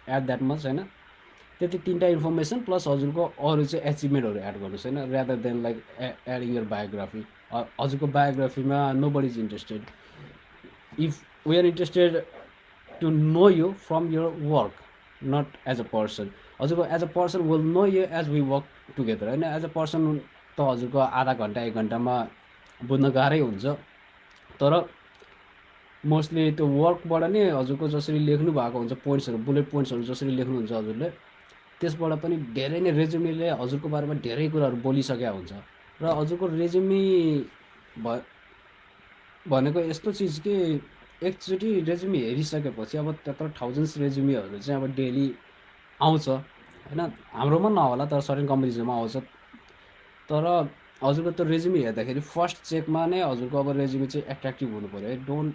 एट द्याट मच होइन, त्यति 3टा इन्फर्मेसन प्लस हजुरको अरू चाहिँ एचिभमेन्टहरू एड गर्नुहोस् होइन, rather than like adding your biography. हजुरको बायोग्राफीमा nobody is interested. If we are interested to know you from your work, not as a person। हजुरको as a person will know you as we work together होइन। As a person त हजुरको आधा घन्टा 1 घन्टामा बुझ्न गाह्रै हुन्छ। तर मोस्टली त्यो वर्कबाट नै हजुरको जसरी लेख्नु भएको हुन्छ पोइन्ट्सहरू, बुलेट पोइन्ट्सहरू जसरी लेख्नुहुन्छ हजुरले, त्यसबाट पनि धेरै नै रेज्युमीले हजुरको बारेमा धेरै कुराहरू बोलिसकेको हुन्छ। र हजुरको रेज्युमी भनेको यस्तो चिज कि एकचोटि रेज्युमी हेरिसकेपछि अब त्यत्रो थाउजन्ड्स रेज्युमीहरू चाहिँ अब डेली आउँछ होइन। हाम्रोमा नहोला तर सर्टेन कम्पनीजमा आउँछ। तर हजुरको त्यो रेज्युमी हेर्दाखेरि फर्स्ट चेकमा नै हजुरको अब रेज्युमी चाहिँ एट्र्याक्टिभ हुनु पऱ्यो है। डोन्ट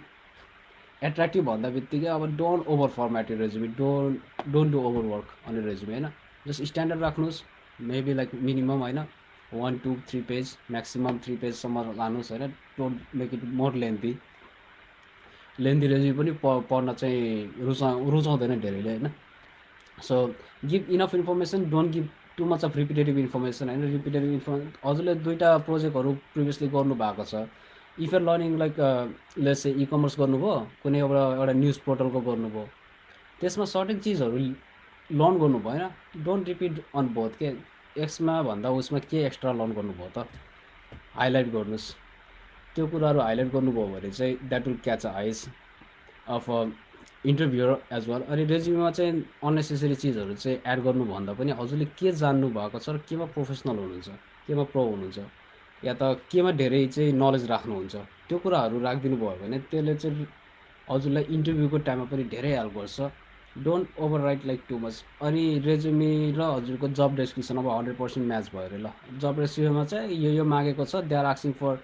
एट्र्याक्टिभ भन्दा बित्तिकै अब डोन्ट ओभर फर्मेट यो resume, don't do over work on यो रेज्युमी होइन। जस्ट स्ट्यान्डर्ड राख्नुहोस्, मेबी लाइक मिनिमम होइन 1 2 3 पेज, म्याक्सिमम 3 पेजसम्म लानुहोस् होइन। Don't make it more lengthy resume पनि पढ्न चाहिँ रुचाउँदैन धेरैले होइन। So give enough information, don't give too much of repetitive information होइन। हजुरले 2टा प्रोजेक्टहरू प्रिभियसली गर्नुभएको छ। If are learning like let's say ecommerce गर्नुभयो, कुनै एउटा न्युज पोर्टलको गर्नुभयो, त्यसमा सर्टेन चिजहरू लर्न गर्नुभयो होइन। डोन्ट रिपिट अन बोथ के, एक्समा भन्दा उसमा के एक्स्ट्रा लर्न गर्नुभयो त हाइलाइट गर्नुहोस्। त्यो कुराहरू हाइलाइट गर्नुभयो भने चाहिँ द्याट विल क्याच अ आइज अफ इन्टरभ्युर एज वेल। अनि रेज्युमीमा चाहिँ अननेसेसरी चिजहरू चाहिँ एड गर्नुभन्दा पनि हजुरले के जान्नु भएको छ र केमा प्रोफेसनल हुनुहुन्छ, केमा प्रो हुनुहुन्छ, या त केमा धेरै चाहिँ नलेज राख्नुहुन्छ, त्यो कुराहरू राखिदिनु भयो भने त्यसले चाहिँ हजुरलाई इन्टरभ्यूको टाइममा पनि धेरै हेल्प गर्छ। Don't over right like too much. अनि रेज्युमे र हजुरको जब डेस्क्रिप्सन अब 100% म्याच भयो अरे। ल जब रेज्युमेमा चाहिँ यो मागेको छ, they are asking for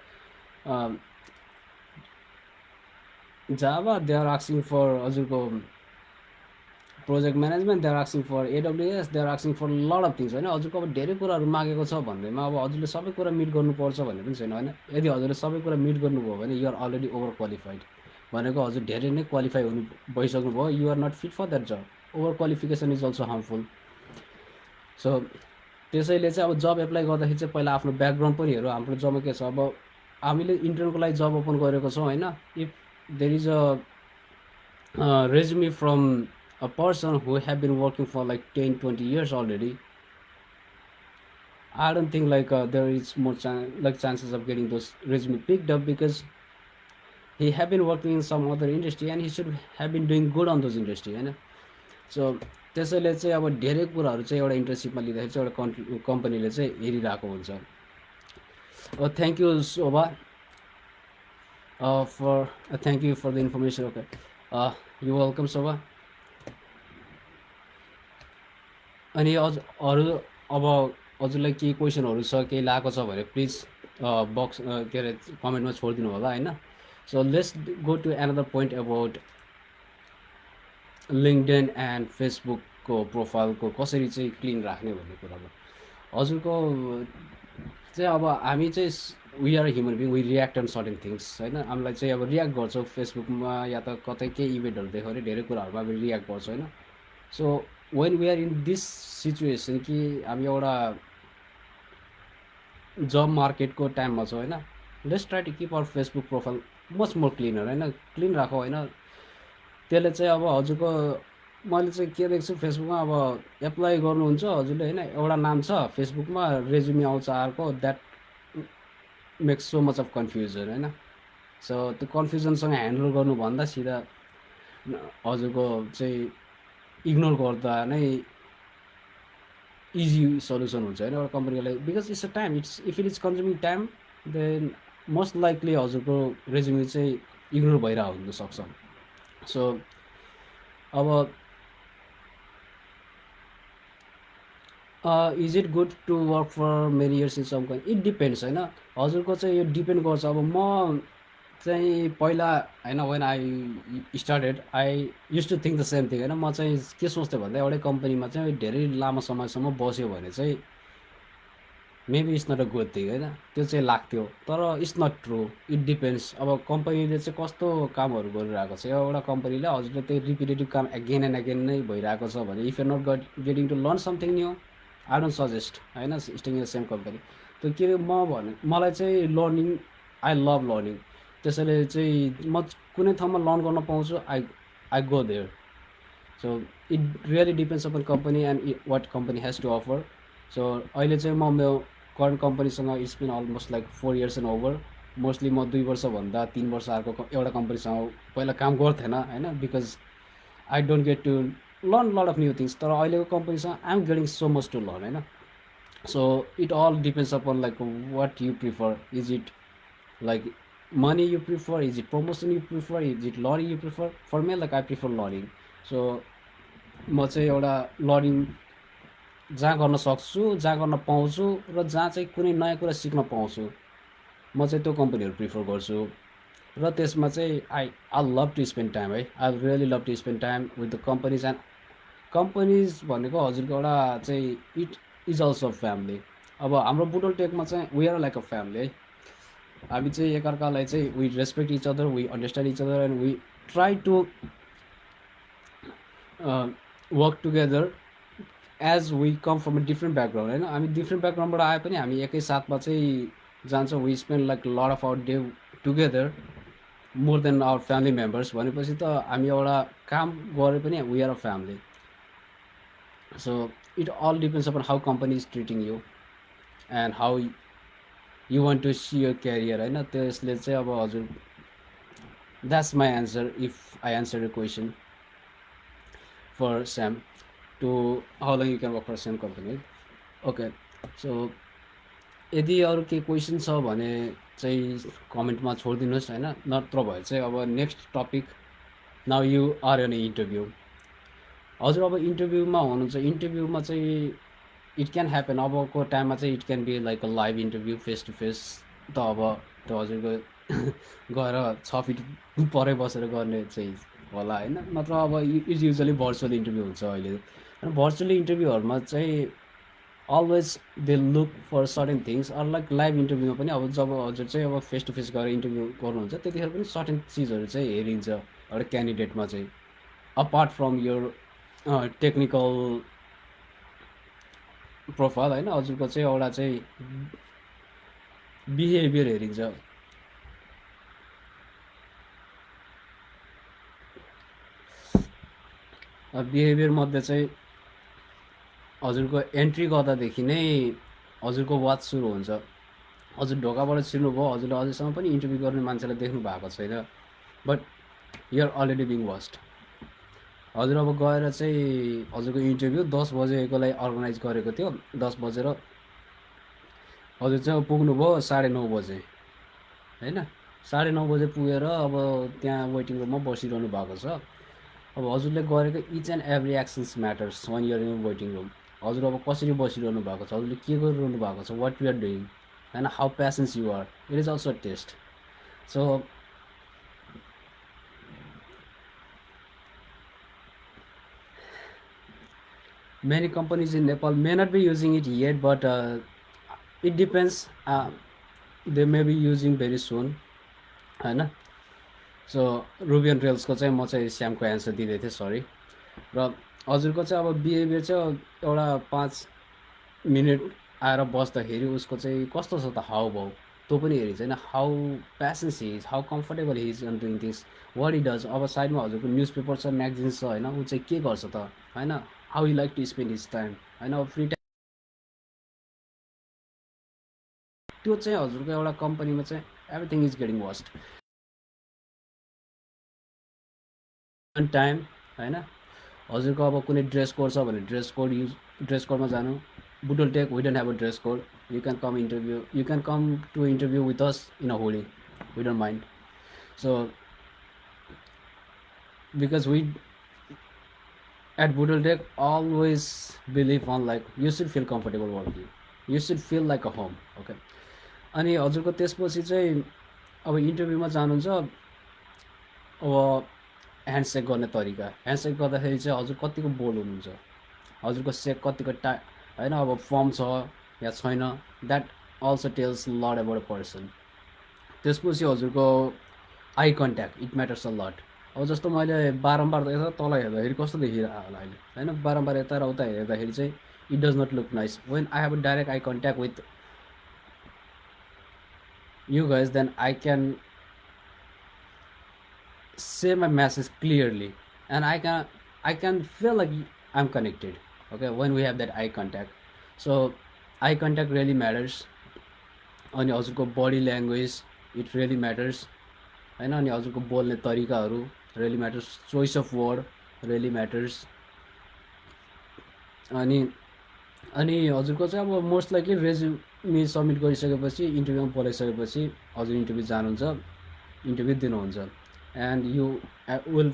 Java, they are asking for हजुरको project management, they are asking for AWS, they are asking for lot of things होइन। हजुरको अब धेरै कुराहरू मागेको छ भन्दैमा अब हजुरले सबै कुरा मिट गर्नुपर्छ भन्ने पनि छैन होइन। यदि हजुरले सबै कुरा मिट गर्नुभयो भने युआर अलरेडी ओभर क्वालिफाइड, भनेको हजुर धेरै नै क्वालिफाई हुनु भइसक्नुभयो। You're not fit for that job. Over qualification is also harmful. So त्यसैले चाहिँ अब जब एप्लाई गर्दाखेरि चाहिँ पहिला आफ्नो ब्याकग्राउन्ड पनि हेरौँ, हाम्रो जब के छ। अब हामीले इन्टरभ्यूको लागि जब ओपन गरेको छौँ होइन, if there is a resume from a person who have been working for like 10-20 years already, I don't think like there is more chances of getting those resume picked up, because he have been working in some other industry and he should have been doing good on those industry होइन। So त्यसैले चाहिँ अब धेरै कुराहरू चाहिँ एउटा इन्टर्नसिपमा लिँदाखेरि चाहिँ एउटा कम्पनीले चाहिँ हेरिरहेको हुन्छ। Thank you Shobha for thank you for the information. Okay, you welcome Shobha. अनि अरू अब हजुरलाई केही क्वेसनहरू छ, केही लागेको छ भने प्लिज बक्स के अरे कमेन्टमा छोडिदिनु होला होइन। So let's go to another point about LinkedIn and फेसबुकको प्रोफाइलको कसरी चाहिँ क्लिन राख्ने भन्ने कुरामा हजुरको चाहिँ अब हामी चाहिँ we are human being, we react on certain things होइन। हामीलाई चाहिँ अब रियाक्ट गर्छौँ फेसबुकमा या त कतै केही इभेन्टहरू देख्यो भने धेरै कुराहरूमा हामी रियाक्ट गर्छौँ होइन। So when we are in this situation कि हामी एउटा जब मार्केटको टाइममा छ होइन, let's try to keep our Facebook profile much more cleaner होइन। क्लिन राखौँ होइन। त्यसले चाहिँ अब हजुरको मैले चाहिँ के देख्छु फेसबुकमा, अब एप्लाई गर्नुहुन्छ हजुरले होइन, एउटा नाम छ फेसबुकमा, रेज्युमे आउँछ अर्को, that makes so much of confusion होइन। सो त्यो कन्फ्युजनसँग ह्यान्डल गर्नुभन्दा सिधा हजुरको चाहिँ इग्नोर गर्दा नै इजी सल्युसन हुन्छ होइन एउटा कम्पनीको लागि। Because it's a time, it's if it is consuming time then most likely हजुरको रेज्युमे चाहिँ इग्नोर भइरहेको हुनसक्छ। सो अब is it good to work for many years in some company? It depends होइन। हजुरको चाहिँ यो डिपेन्ड गर्छ। अब म चाहिँ पहिला होइन, when I started I use to think the same thing होइन। म चाहिँ के सोच्थेँ भन्दा एउटै कम्पनीमा चाहिँ धेरै लामो समयसम्म बस्यो भने चाहिँ maybe it's not a good thing होइन, त्यो चाहिँ लाग्थ्यो। तर it's not true, it depends. अब कम्पनीले चाहिँ कस्तो कामहरू गरिरहेको छ। एउटा कम्पनीले हजुरले त्यही रिपिटेटिभ काम एगेन एन्ड एगेन नै भइरहेको छ भने, if you not getting to learn something new, I don't suggest होइन staying in the same company. त्यो के मलाई चाहिँ लर्निङ, आई लभ लर्निङ। त्यसैले चाहिँ म कुनै ठाउँमा लर्न गर्न पाउँछु, I go there. So it really depends upon company and what company has to offer. So अहिले चाहिँ म मेरो करेन्ट कम्पनीसँग it's been almost like 4 years and over. Mostly म 2 वर्षभन्दा 3 वर्ष अर्को एउटा कम्पनीसँग पहिला काम गर्थेन होइन, because I don't get to learn lot of new things. तर अहिलेको कम्पनीसँग I am getting so much to learn होइन। So it all depends upon like what you prefer. Is it like money you prefer, is it promotion you prefer, is it learning you prefer? For me like I prefer learning. So म चाहिँ एउटा learning जहाँ गर्न सक्छु, जहाँ गर्न पाउँछु र जहाँ चाहिँ कुनै नयाँ कुरा सिक्न पाउँछु, म चाहिँ त्यो कम्पनीहरू प्रिफर गर्छु। र त्यसमा चाहिँ I love to spend time है। I really love to spend time with the companies. And companies भनेको हजुरको एउटा चाहिँ इट इज अल्सो फ्यामिली। अब हाम्रो बुटोल टेकमा चाहिँ we are like a family है। हामी चाहिँ एकअर्कालाई चाहिँ we respect each other, we understand each other and we try to work together as we come from a different background होइन। हामी डिफ्रेन्ट ब्याकग्राउन्डबाट आए पनि हामी एकै साथमा चाहिँ जान्छौँ। We spend like lot of our day together more than our family members. भनेपछि त हामी एउटा काम गरे पनि we are a family. So it all depends upon how company is treating you and how you want to see your career होइन। त्यसले चाहिँ अब हजुर that's my answer if I answer your question for same to how long you can work for same company. Okay, so यदि अरू केही question छ भने चाहिँ कमेन्टमा छोडिदिनुहोस् होइन। नत्र भए चाहिँ अब next topic, now you are an interview. हजुर अब इन्टरभ्यूमा हुनुहुन्छ, इन्टरभ्यूमा चाहिँ इट क्यान ह्यापन, अबको टाइममा चाहिँ it can be like a live interview face to face त अब त्यो हजुरको गएर 6 फिट परै बसेर गर्ने चाहिँ होला होइन, नत्र अब इट्स युजली भर्चुअल इन्टरभ्यू हुन्छ अहिले। अनि भर्चुअली इन्टरभ्यूहरूमा चाहिँ always they look for certain things, or like live इन्टरभ्यूमा पनि अब जब हजुर चाहिँ अब फेस टु फेस गएर इन्टरभ्यू गर्नुहुन्छ त्यतिखेर पनि सर्टेन चिजहरू चाहिँ हेरिन्छ एउटा क्यान्डिडेटमा चाहिँ, apart from your technical profile होइन, हजुरको चाहिँ एउटा चाहिँ बिहेभियर हेरिन्छ। बिहेभियर मध्ये चाहिँ हजुरको एन्ट्री गर्दादेखि नै हजुरको वाच सुरु हुन्छ। हजुर ढोकाबाट छिर्नुभयो, हजुरले अझैसम्म पनि इन्टरभ्यू गर्ने मान्छेलाई देख्नु भएको छैन, but you're already being watched. हजुर अब गएर चाहिँ हजुरको इन्टरभ्यू 10 बजेको लागि अर्गनाइज गरेको थियो, 10 बजेर हजुर चाहिँ पुग्नुभयो 9:30 बजे होइन, 9:30 बजे पुगेर अब त्यहाँ वेटिङ रुममा बसिरहनु भएको छ। अब हजुरले गरेको each and every actions matters one you're in waiting room. हजुर अब कसरी बसिरहनु भएको छ, हजुरले के गरिरहनु भएको छ, वाट यु आर डुइङ होइन, how patience you are, it is also test. So many companies in Nepal may not be using it yet, but it depends. They may be using very soon होइन। So ruby and रेल्सको चाहिँ म चाहिँ स्यामको answer दिँदै थिएँ, sorry. र हजुरको चाहिँ अब बिहेभियर चाहिँ एउटा 5 मिनट आएर बस्दाखेरि उसको चाहिँ कस्तो छ त हाउभाउ, त्यो पनि हेरिन्छ होइन, how patience he is, how comfortable he is on doing things, what he does. अब साइडमा हजुरको न्युज पेपर छ, म्यागजिन छ होइन, ऊ चाहिँ के गर्छ त होइन, how you like to spend his time होइन, अब फ्री टाइम त्यो चाहिँ हजुरको एउटा कम्पनीमा चाहिँ everything is getting waste on time होइन। हजुरको अब कुनै ड्रेस कोड छ भने ड्रेस कोडमा जानु, Butwal Tech we don't have a dress code, you can come to interview with us in a hoodie, we don't mind. So because we at Boodle Tech always believe on like you should feel comfortable working, you should feel like a home, okay। अनि हजुरको त्यसपछि चाहिँ अब इन्टरभ्यूमा जानुहुन्छ, अब handshake गर्ने तरिका, handshake गर्दाखेरि चाहिँ हजुर कतिको बोल्ड हुनुहुन्छ, हजुरको सेक कतिको होइन, अब फर्म छ या छैन, that also tells lot about a person. त्यसपछि हजुरको eye contact it matters a lot. अब जस्तो मैले बारम्बार यता तल हेर्दाखेरि कस्तो देखिरहेको होला अहिले होइन, बारम्बार यता र उता हेर्दाखेरि चाहिँ it does not look nice. When I have a direct eye contact with you guys, then say my message clearly and I can feel like I'm connected, okay, when we have that eye contact। so eye contact really matters। अनि हजुरको body language it really matters होइन, अनि हजुरको बोल्ने तरिकाहरू really matters, choice of word really matters. अनि हजुरको चाहिँ अब मोस्ट लाइकली रेज्युमे सबमिट गरिसकेपछि इन्टरभ्यूमा बोलाइसकेपछि हजुर इन्टरभ्यू जानुहुन्छ, इन्टरभ्यू दिनुहुन्छ, and you will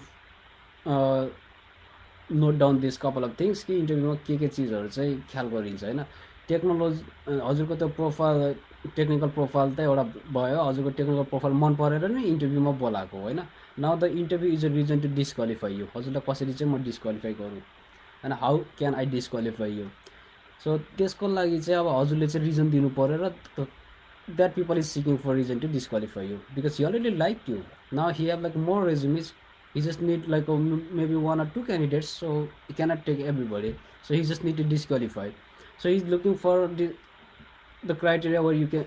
note down this couple of things कि इन्टरभ्यूमा के चिजहरू चाहिँ ख्याल गरिन्छ होइन। टेक्नोलोजी हजुरको त्यो प्रोफाइल, टेक्निकल प्रोफाइल त एउटा भयो, हजुरको टेक्निकल प्रोफाइल मन परेर नै इन्टरभ्यूमा बोलाएको होइन। Now the interview is a reason to disqualify you, हजुरलाई कसरी चाहिँ म डिस्क्वालिफाई गरौँ होइन, how can I disqualify you. So त्यसको लागि चाहिँ अब हजुरले चाहिँ रिजन दिनु पऱ्यो र that people is seeking for reason to disqualify you because he already like you, now he have like more resumes, he just need like maybe 1 or 2 candidates, so he cannot take everybody, so he just need to disqualify, so he's looking for the criteria where you can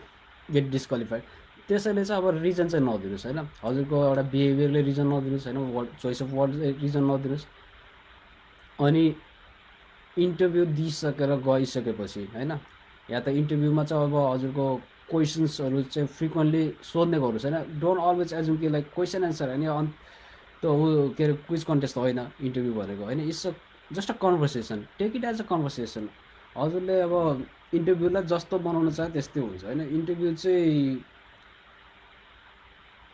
get disqualified। त्यसैले चाहिँ अब reason चाहिँ नदिनुहोस् होइन, हजुरको एउटा बिहेभियरले reason नदिनुहोस् होइन, word choice of word reason नदिनुहोस्। अनि इन्टरभ्यू दिइसकेर गइसकेपछि होइन, या त इन्टरभ्यूमा चाहिँ अब हजुरको क्वेसन्सहरू चाहिँ फ्रिक्वेन्टली सोध्ने गर्नुहोस् होइन, डोन्ट अलवेज एजुम कि लाइक क्वेसन एन्सर होइन, त्यो के अरे क्विज कन्टेस्ट होइन इन्टरभ्यू भनेको होइन, it's a just a conversation, take it as a conversation. हजुरले अब इन्टरभ्यूलाई जस्तो बनाउन चाहे त्यस्तै हुन्छ होइन। इन्टरभ्यू चाहिँ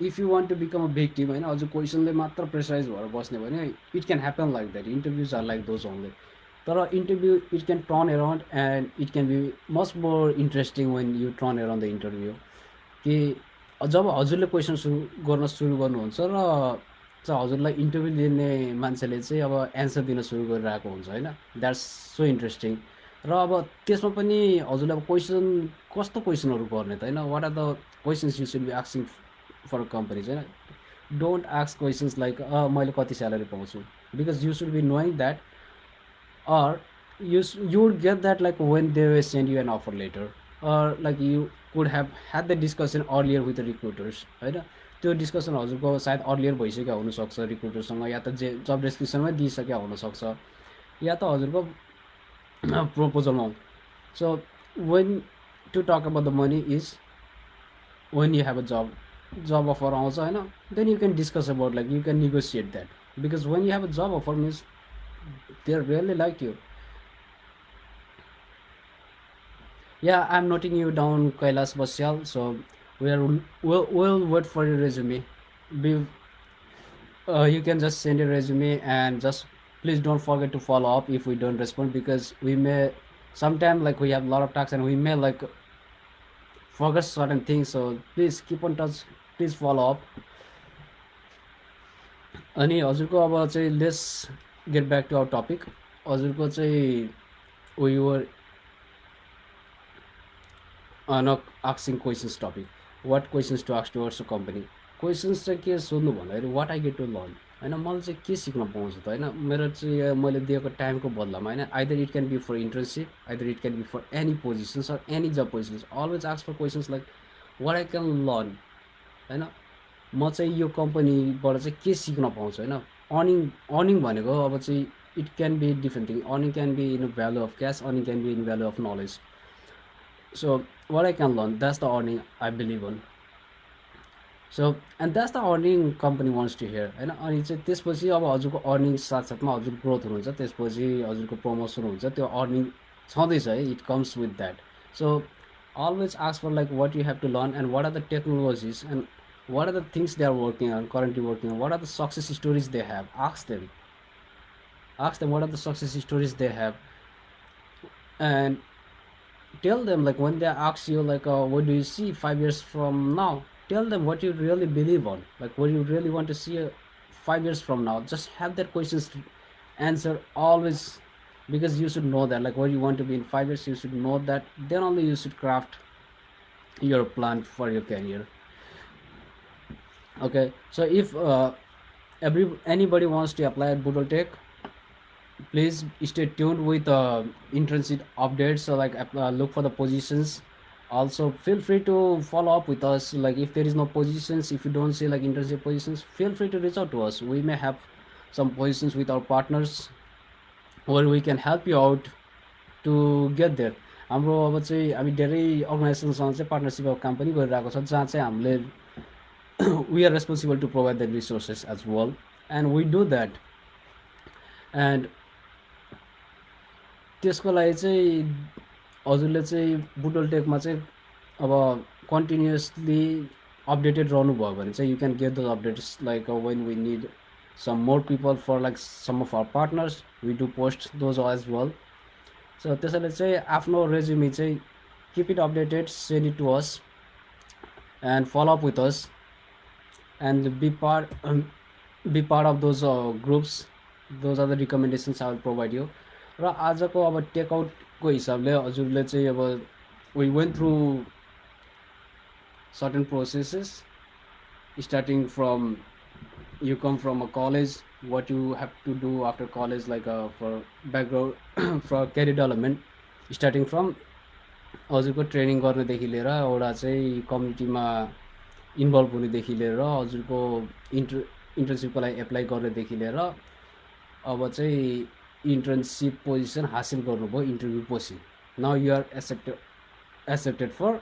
if you want to become a victim होइन हजुर क्वेसनले मात्र प्रेसराइज भएर बस्ने भने it can happen like that interviews are like those only तर interview it can turn around and it can be much more interesting when you turn around the interview कि जब हजुरले क्वेसन गर्न सुरु गर्नुहुन्छ र चाहिँ हजुरलाई इन्टरभ्यू दिने मान्छेले चाहिँ अब एन्सर दिन सुरु गरिरहेको हुन्छ होइन द्याट्स सो इन्ट्रेस्टिङ र अब त्यसमा पनि हजुरले अब क्वेसन कस्तो क्वेसनहरू गर्ने त होइन what are the questions you should be asking for companies होइन डोन्ट आस्क क्वेसन्स लाइक मैले कति स्यालेरी पाउँछु because you should be knowing that or you would get that like when they will send you an offer later or like you could have had the discussion earlier with the recruiters होइन त्यो discussion हजुरको सायद earlier भइसक्यो हुनसक्छ रिक्रुटरसँग या त जे जब डिस्क्रिप्सनमै दिइसक्यो हुनसक्छ या त हजुरको प्रपोजलमा so when to talk about the money is when you have a job offer आउँछ होइन then you can discuss about like you can negotiate that because when you have a job offer means they really like you. Yeah, I'm noting you down, Kailas Basyal. So we'll wait for your resume. Be, you can just send your resume and just please don't forget to follow up if we don't respond because we may sometime like we have a lot of tasks and we may like forget certain things. So please keep on touch. Please follow up. अनि हजुरको अब चाहिँ let's get back to our topic हजुरको चाहिँ we were not asking questions topic what questions to ask towards the company questions चाहिँ के सोध्नु भन्दाखेरि what I get to learn होइन मैले चाहिँ के सिक्न पाउँछु त होइन मेरो चाहिँ मैले दिएको टाइमको बदलामा होइन either it can be for internship either it can be for any positions or any job positions always ask for questions like what I can learn होइन म चाहिँ यो कम्पनीबाट चाहिँ के सिक्न पाउँछु होइन अर्निङ भनेको अब चाहिँ it can be different thing earning can be in value of cash earning can be in value of knowledge so what I can learn that's the earning I believe on so and that's the earning company wants to hear होइन अनि चाहिँ त्यसपछि अब हजुरको earning साथसाथमा हजुर growth हुनुहुन्छ त्यसपछि हजुरको प्रमोसन हुन्छ त्यो अर्निङ छँदैछ है it comes with that so always ask for like what you have to learn and what are the technologies and what are the things they are working on currently working on what are the success stories they have ask them what are the success stories they have and tell them like when they ask you like what do you see 5 years from now tell them what you really believe on like what you really want to see 5 years from now just have that questions answer always because you should know that like where you want to be in 5 years you should know that then only you should craft your plan for your career okay so if anybody wants to apply at Boodle Tech please stay tuned with internship updates so like look for the positions also feel free to follow up with us like if there is no positions if you don't see like internship positions feel free to reach out to us we may have some positions with our partners where we can help you out to get there हाम्रो अब चाहिँ हामी धेरै अर्गनाइजेसनसँग चाहिँ partnership अब काम पनि गरिरहेको छ जहाँ चाहिँ हामीले we are responsible to provide the resources as well and we do that and त्यसको लागि चाहिँ हजुरले चाहिँ बुडल टेकमा चाहिँ अब कन्टिन्युसली अपडेटेड रहनुभयो भने चाहिँ you can get the updates like when we need some more people for like some of our partners we do post those as well so त्यसैले चाहिँ आफ्नो resume चाहिँ keep it updated send it to us and follow up with us and be part of those groups those are the recommendations I will provide you र आजको अब take आउटको हिसाबले हजुरले चाहिँ अब we went through certain processes starting from you come from a college what you have to do after college like for background for career development starting from हजुरको training गर्नेदेखि लिएर एउटा चाहिँ कम्युनिटीमा इन्भल्भ हुनेदेखि लिएर हजुरको इन्टर्नसिपको लागि एप्लाई गर्नेदेखि लिएर अब चाहिँ इन्टर्नसिप पोजिसन हासिल गर्नुभयो इन्टरभ्यू पछि now you are accepted for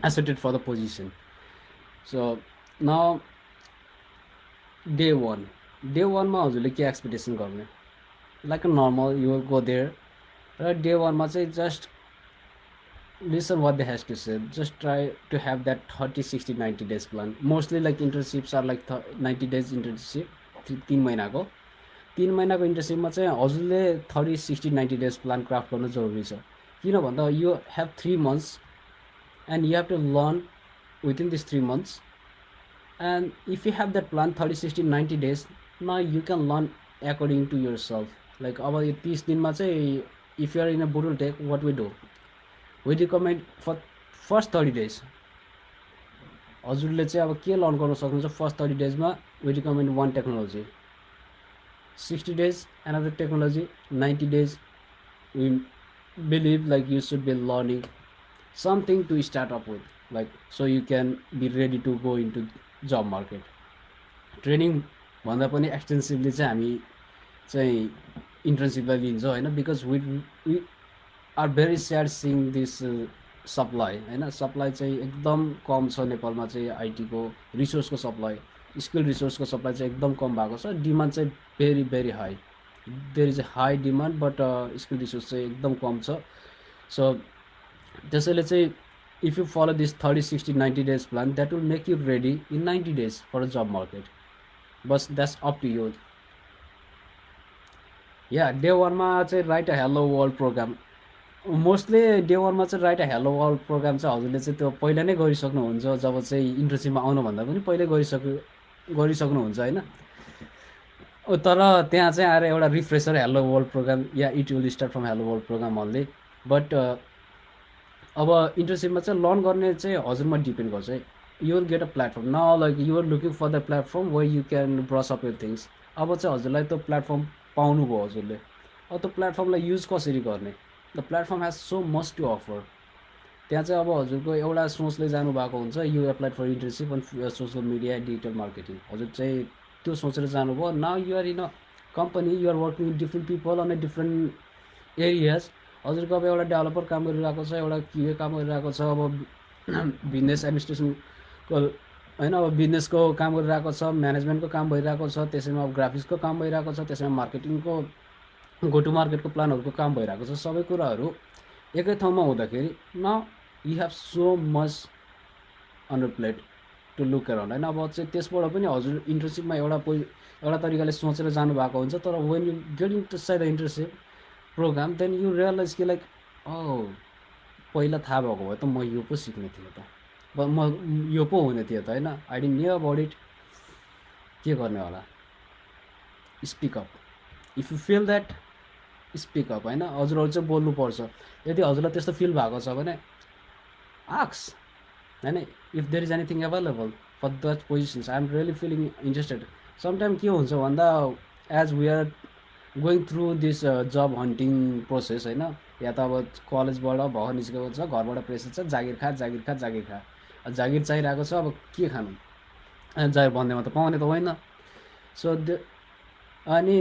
accepted for the position so now day one मा हजुरले के एक्सपेक्टेसन गर्ने like a normal you will go there र डे 1 मा चाहिँ just listen what they has to say. Just try to have that 30, 60, 90 days plan. Mostly like internships are like 90 days internship, 3 महिनाको 3 महिनाको इन्टर्नसिपमा चाहिँ हजुरले 30, 60, 90 डेज प्लान क्राफ्ट गर्नु जरुरी छ। किन भन्दा you have 3 months and you have to learn within these 3 months. And if you have that plan 30, 60, 90 days, now you can learn according to yourself. Like अब यो 30 दिनमा चाहिँ if you are in a brutal tech, what we do, we recommend for first 30 days हजुरले चाहिँ अब के learn गर्न सक्नुहुन्छ। First 30 डेजमा we recommend one technology, 60 days another technology, 90 days we believe like you should be learning something to start up with, like so you can be ready to go into job market. Training भन्दा पनि extensively चाहिँ हामी चाहिँ इन्टर्नसिपलाई लिन्छौँ होइन, because we are very sad seeing this supply होइन। Supply चाहिँ एकदम कम छ नेपालमा चाहिँ आइटीको रिसोर्सको सप्लाई, स्किल रिसोर्सको सप्लाई चाहिँ एकदम कम भएको छ। डिमान्ड चाहिँ very very high, there is a high demand but skill resource चाहिँ एकदम कम छ। सो त्यसैले चाहिँ if you follow this 30, 60, 90 days plan, that will make you ready in 90 days for a job market. But that's up to you. Yeah, day 1 मा चाहिँ write a hello world program. Mostly day 1 मा चाहिँ write a hello world program चाहिँ हजुरले चाहिँ त्यो पहिला नै गरिसक्नुहुन्छ, जब चाहिँ इन्टर्नसिपमा आउनुभन्दा पनि पहिल्यै गरिसक्नुहुन्छ होइन। तर त्यहाँ चाहिँ आएर एउटा रिफ्रेसर हेलो वर्ल्ड प्रोग्राम या it will start from hello world program only. But अब इन्टर्नसिपमा चाहिँ लर्न गर्ने चाहिँ हजुरमा डिपेन्ड गर्छ है। You will get a platform न, like you are looking for the platform way you can brush up your things. अब चाहिँ हजुरलाई त्यो प्लेटफर्म पाउनुभयो हजुरले, अब त्यो प्लेटफर्मलाई युज कसरी गर्ने। The platform has so much to offer. त्यहाँ चाहिँ अब हजुरको एउटा सोचले जानुभएको हुन्छ, you applied for internship on social media digital marketing. हजुर चाहिँ त्यो सोचेर जानुभयो, now you are in a company, you are working with different people on a different areas. हजुरको अब एउटा डेभलपर काम गरिरहेको छ, एउटा क्युए काम गरिरहेको छ, अब बिजनेस एडमिनिस्ट्रेसनको होइन, अब बिजनेसको काम गरिरहेको छ, म्यानेजमेन्टको काम भइरहेको छ, त्यसैमा अब ग्राफिक्सको काम भइरहेको छ, त्यसैमा मार्केटिङको गो टु मार्केटको प्लानहरूको काम भइरहेको छ। सबै कुराहरू एकै ठाउँमा हुँदाखेरि न you have so much on the plate to look around होइन। अब चाहिँ त्यसबाट पनि हजुर इन्टर्नसिपमा एउटा तरिकाले सोचेर जानुभएको हुन्छ, तर when you get into side the internship program then you realize कि लाइक पहिला थाहा भएको भए त म यो पो सिक्ने थिएँ त, म यो पो हुने थिएँ त होइन। I didn't knew about it. के गर्ने होला, speak up. If you feel that speak up होइन। हजुरहरू चाहिँ बोल्नुपर्छ। यदि हजुरलाई त्यस्तो फिल भएको छ भने आक्स होइन, if there is anything available for that positions, I am really feeling interested. Sometime के हुन्छ भन्दा as we are going through this job hunting process होइन, या त अब कलेजबाट भर्खर निस्केको छ, घरबाट प्रेसर छ, जागिर खा जागिर खा जागिर खा, जागिर चाहिरहेको छ, अब के खानु, जागिर भन्दैमा त पाउने त होइन। सो अनि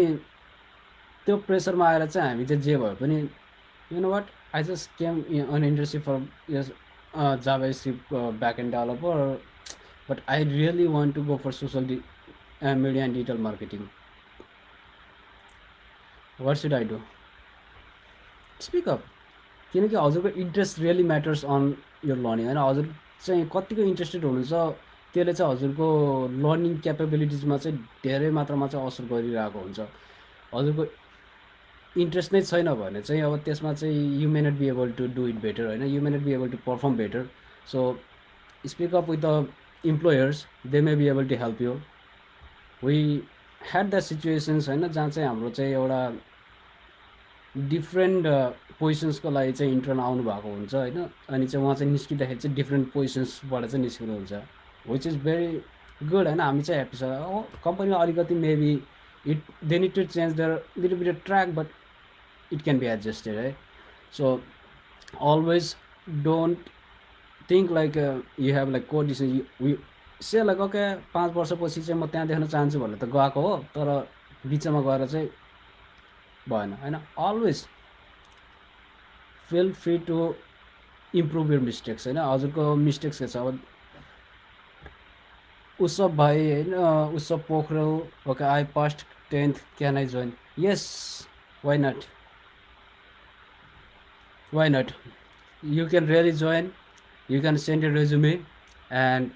त्यो प्रेसरमा आएर चाहिँ हामी चाहिँ जे भए पनि you know what, I just came on internship for yes JavaScript back end developer, but I really want to go for social media and digital marketing. What should I do? Speak up. किनकि हजुरको interest really matters on your learning होइन। हजुर चाहिँ कतिको interested हुनुहुन्छ त्यसले चाहिँ हजुरको लर्निङ क्यापेबिलिटिजमा चाहिँ धेरै मात्रामा चाहिँ असर गरिरहेको हुन्छ। हजुरको इन्ट्रेस्ट नै छैन भने चाहिँ अब त्यसमा चाहिँ you may not be able to do it better होइन, you may not be able to perform better. So speak up with the employers, they may be able to help you. We had the situations होइन, जहाँ चाहिँ हाम्रो चाहिँ एउटा different पोजिसन्सको लागि चाहिँ intern आउनु भएको हुन्छ होइन, अनि चाहिँ उहाँ चाहिँ निस्किँदाखेरि चाहिँ डिफ्रेन्ट पोजिसन्सबाट चाहिँ निस्किनुहुन्छ, विच इज भेरी गुड होइन। हामी चाहिँ ह्याप्पी छ। कम्पनीमा अलिकति maybe they need to change their little bit track, but it can be adjusted है। So always don't think like you have like को डिसिजन से लाइक ओके 5 वर्षपछि चाहिँ म त्यहाँ देख्न चाहन्छु भनेर त गएको हो, तर बिचमा गएर चाहिँ भएन होइन। Always feel free to improve your mistakes होइन। हजुरको मिस्टेक्स के छ, अब उसब भाइ होइन, उसब Pokharel, okay I passed 10th, can I join? Yes, why not, why not. you can really join, you can send a resume, and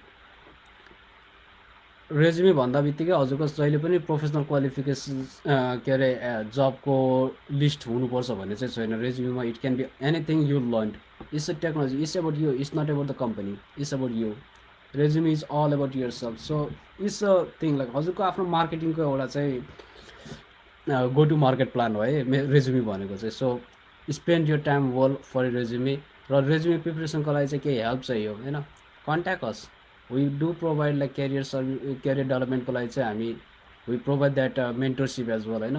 resume भन्दा बित्तिकै हजुरको जहिले पनि प्रोफेसनल क्वालिफिकेसन के अरे जबको लिस्ट हुनुपर्छ भन्ने चाहिँ छैन रेज्युमेमा. It can be anything you learn. It's a technology, it's about you, it's not about the company, it's about you. Resume is all about your self. So it's a thing like हजुरको आफ्नो मार्केटिङको एउटा चाहिँ go to market plan हो है resume भनेको चाहिँ. So spend your time well for resume. र resume प्रिपरेसनको लागि चाहिँ केही हेल्प चाहियो होइन, contact us. We do provide like career डेभलपमेन्टको लागि चाहिँ हामी we provide that mentorship as well होइन.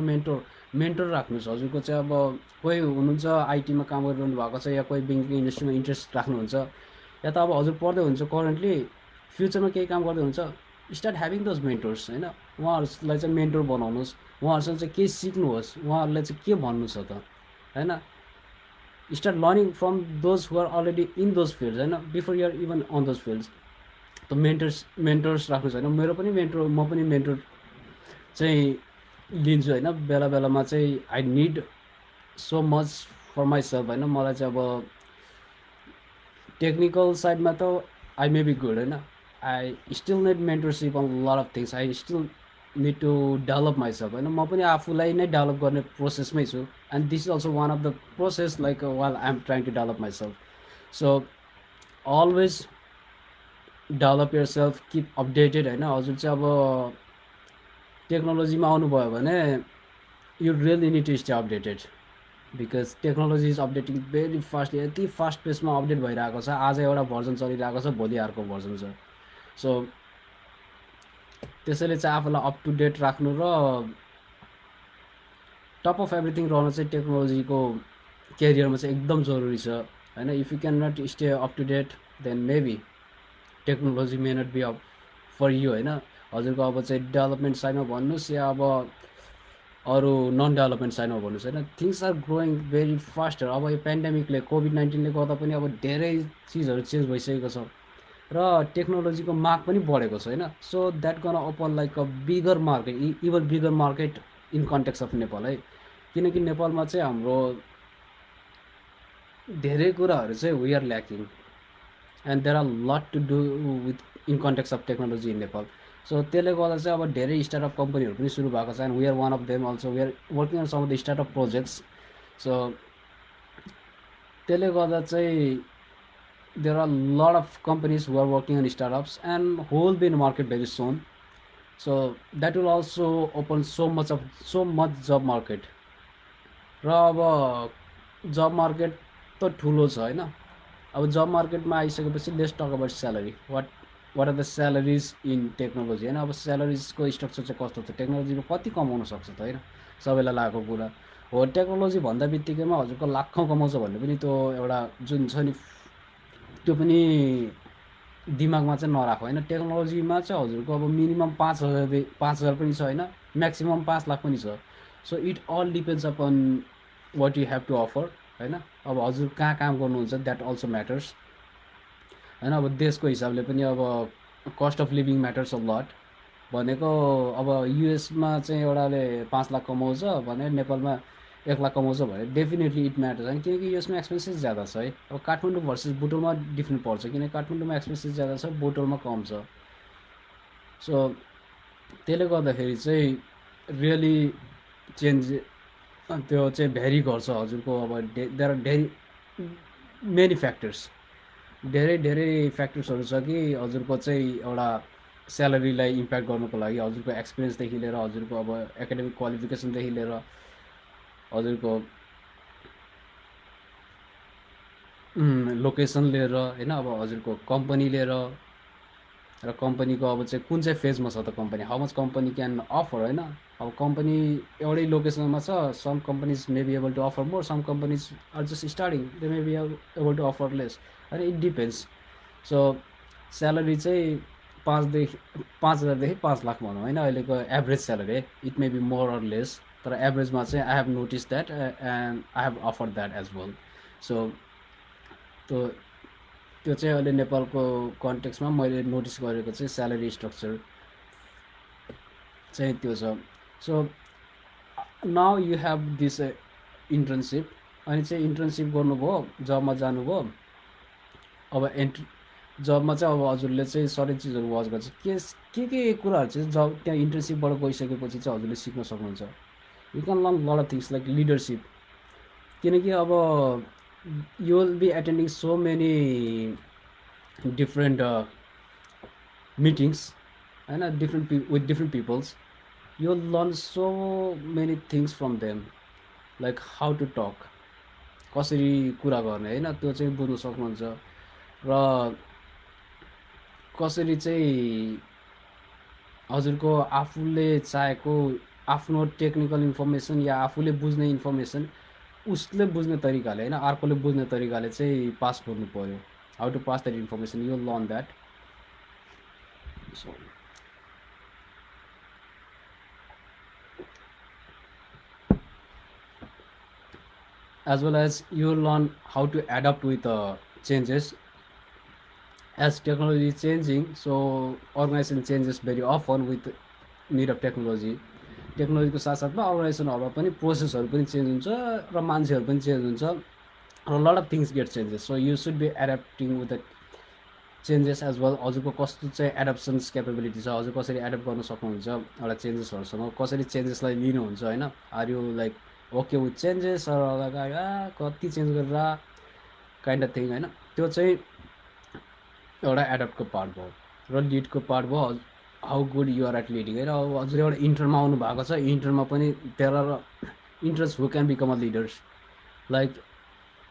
मेन्टर राख्नुहोस्. हजुरको चाहिँ अब कोही हुनुहुन्छ आइटीमा काम गरिरहनु भएको छ, या कोही ब्याङ्किङ इन्डस्ट्रीमा इन्ट्रेस्ट राख्नुहुन्छ, या त अब हजुर पढ्दै हुन्छ करेन्टली, फ्युचरमा केही काम गर्दै हुन्छ, स्टार्ट ह्याभिङ दोज मेन्टर्स होइन. उहाँहरूलाई चाहिँ मेन्टर बनाउनुहोस्. उहाँहरूसँग चाहिँ केही सिक्नुहोस्. उहाँहरूलाई चाहिँ के भन्नु छ त होइन. Start learning from those who are already in those fields होइन, before you are even on those fields. त मेन्टर्स राख्नुहोस् होइन. मेरो पनि म पनि मेन्टर चाहिँ लिन्छु होइन. बेला बेलामा चाहिँ I need so much for myself होइन. मलाई चाहिँ अब टेक्निकल साइडमा त आई मे बी गुड होइन. I still need mentorship on lot of things. I still need to develop myself होइन. म पनि आफूलाई नै डेभलप गर्ने प्रोसेसमै छु. And this is also one of the process like while I am trying to develop myself. So always develop yourself, keep updated होइन. हजुर चाहिँ अब टेक्नोलोजीमा आउनुभयो भने you really need to stay updated, because technology is updating very fast. यति fast पेसमा update भइरहेको छ. आज एउटा भर्जन चलिरहेको छ, भोलि अर्को भर्जन छ. सो त्यसैले चाहिँ आफूलाई अप टु डेट राख्नु र टप अफ एभ्रिथिङ रहनु चाहिँ टेक्नोलोजीको करियरमा चाहिँ एकदम जरुरी छ होइन. If you can not stay up to date then maybe technology may not be up for you होइन. हजुरको अब चाहिँ डेभलपमेन्ट साइडमा भन्नुहोस् या अब अरू नन डेभलपमेन्ट साइडमा भन्नुहोस् होइन. Things are growing very faster. अब यो पेन्डेमिकले कोभिड-19ले गर्दा पनि अब धेरै चिजहरू चेन्ज भइसकेको छ र टेक्नोलोजीको माग पनि बढेको छ होइन. So that gonna open like a bigger market, even bigger market in context of Nepal है. किनकि नेपालमा चाहिँ हाम्रो धेरै कुराहरू चाहिँ we are lacking and there are lot to do with in context of technology in Nepal. So त्यसले गर्दा चाहिँ अब धेरै स्टार्टअप कम्पनीहरू पनि सुरु भएको छ. And we are one of them also. We are working on some of the startup projects. So त्यसले गर्दा चाहिँ there are a lot of companies who are working on startups and who will be in the market very soon. So that will also open so much job market. र अब जब market त ठुलो छ होइन. अब जब मार्केटमा आइसकेपछि let's talk about salary. What are the salaries in technology होइन. अब स्यालेरिजको स्ट्रक्चर चाहिँ कस्तो छ, टेक्नोलोजीमा कति कमाउन सक्छ त होइन, सबैलाई लागेको कुरा हो. टेक्नोलोजी भन्दा बित्तिकैमा हजुरको लाखौँ कमाउँछ भन्ने पनि त्यो एउटा जुन छ नि, त्यो पनि दिमागमा चाहिँ नराखो होइन. टेक्नोलोजीमा चाहिँ हजुरको अब मिनिमम 5,000 पनि छ होइन, म्याक्सिमम 5 लाख पनि छ. So it all depends upon what you have to offer होइन. अब हजुर कहाँ काम गर्नुहुन्छ द्याट अल्सो म्याटर्स होइन. अब देशको हिसाबले पनि अब cost of living matters a lot. भनेको अब युएसमा चाहिँ एउटाले 5 लाख कमाउँछ भने नेपालमा 1 लाख कमाउँछ भने डेफिनेटली इट म्याटर्स होइन. किनकि यसमा एक्सपेन्सेस ज्यादा छ है. अब काठमाडौँ भर्सेस बुटोलमा डिफ्रेन्ट पर्छ, किनकि काठमाडौँमा एक्सपेन्सेस ज्यादा छ, बुटोलमा कम छ. सो त्यसले गर्दाखेरि चाहिँ रियली चेन्ज त्यो चाहिँ भेरी गर्छ हजुरको. अब देयर आर मेनी फ्याक्टर्स, धेरै फ्याक्टर्सहरू छ कि हजुरको चाहिँ एउटा स्यालेरीलाई इम्प्याक्ट गर्नुको लागि. हजुरको एक्सपिरियन्सदेखि लिएर, हजुरको अब एकाडेमिक क्वालिफिकेसनदेखि लिएर, हजुरको लोकेसन लिएर होइन, अब हजुरको कम्पनी लिएर, र कम्पनीको अब चाहिँ कुन चाहिँ फेजमा छ त company, how much company can offer होइन. अब कम्पनी एउटै लोकेसनमा छ, some companies may be able to offer more, some companies are just starting, they may be able to offer less होइन. It depends. सो स्यालेरी चाहिँ 5,000देखि 5 लाख भनौँ होइन, अहिलेको average salary. It may be more or less, तर एभरेजमा चाहिँ I have notice that and I have offer that as well. So त्यो चाहिँ अहिले नेपालको कन्टेक्स्टमा मैले नोटिस गरेको चाहिँ स्यालेरी स्ट्रक्चर चाहिँ त्यो छ. So now you have this internship अनि चाहिँ इन्टर्नसिप गर्नुभयो, जबमा जानुभयो। अब जबमा चाहिँ अब हजुरले चाहिँ सर्टेन चिजहरू वाच गर्छ, के कुराहरू चाहिँ जब त्यहाँ इन्टर्नसिपबाट गइसकेपछि चाहिँ हजुरले सिक्न सक्नुहुन्छ। You can learn lot of things like leadership, किनकि अब you will be attending so many different meetings होइन, with different peoples. You will learn so many things from them, like how to talk, कसरी कुरा गर्ने होइन, त्यो चाहिँ बुझ्न सक्नुहुन्छ। र कसरी चाहिँ हजुरको आफूले चाहेको आफ्नो टेक्निकल इन्फर्मेसन या आफूले बुझ्ने इन्फर्मेसन उसले बुझ्ने तरिकाले होइन, अर्कोले बुझ्ने तरिकाले चाहिँ पास गर्नु पर्यो। How to pass that information, you learn that. So as well as you learn how to adapt with changes. As technology is changing, so organization changes very often with need of technology. टेक्नोलोजीको साथसाथमा अर्गनाइजेसनहरूमा पनि प्रोसेसहरू पनि change हुन्छ र मान्छेहरू पनि change हुन्छ र lot of things get changes. So you should be adapting with the changes as well. हजुरको कस्तो चाहिँ एडाप्सन्स क्यापेबिलिटी छ, हजुर कसरी एडाप्ट गर्न सक्नुहुन्छ एउटा चेन्जेसहरूसँग, कसरी चेन्जेसलाई लिनुहुन्छ होइन। Are you like okay with changes कति चेन्ज गरेर काइन्ड अफ थिङ होइन। त्यो चाहिँ एउटा एडप्टको पार्ट भयो र लिडको पार्ट भयो। How good you are at leading होइन। अब हजुर एउटा इन्टरमा आउनु भएको छ, इन्टरमा पनि there are interns who can become a leaders. Like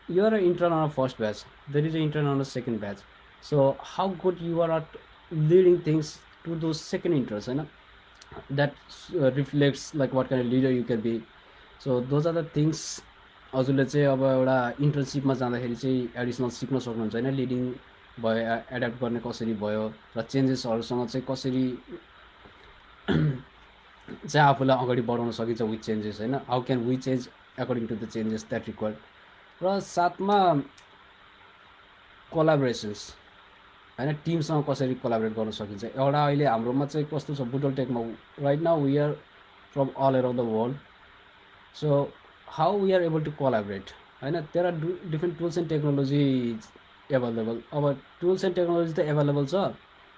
you are a intern on a first batch, there is a intern on a second batch. So how good you are at leading things to those second interns होइन, that reflects like what kind of leader you can be. So those are the things हजुरले चाहिँ अब एउटा इन्टर्नसिपमा जाँदाखेरि चाहिँ additional सिक्न सक्नुहुन्छ होइन। लिडिङ भयो, एड्याप्ट गर्ने कसरी भयो, र चेन्जेसहरूसँग चाहिँ कसरी चाहिँ आफूलाई अगाडि बढाउन सकिन्छ विथ चेन्जेस होइन। How can we change according to the changes that required. र साथमा कोलाबोरेसन्स होइन, टिमसँग कसरी कोलाबोरेट गर्न सकिन्छ। एउटा अहिले हाम्रोमा चाहिँ कस्तो छ, बुटल टेकमा right now we are from all around the world. So how we are able to collaborate होइन। There are different tools and technology available. अब टुल्स एन्ड टेक्नोलोजी त एभाइलेबल छ,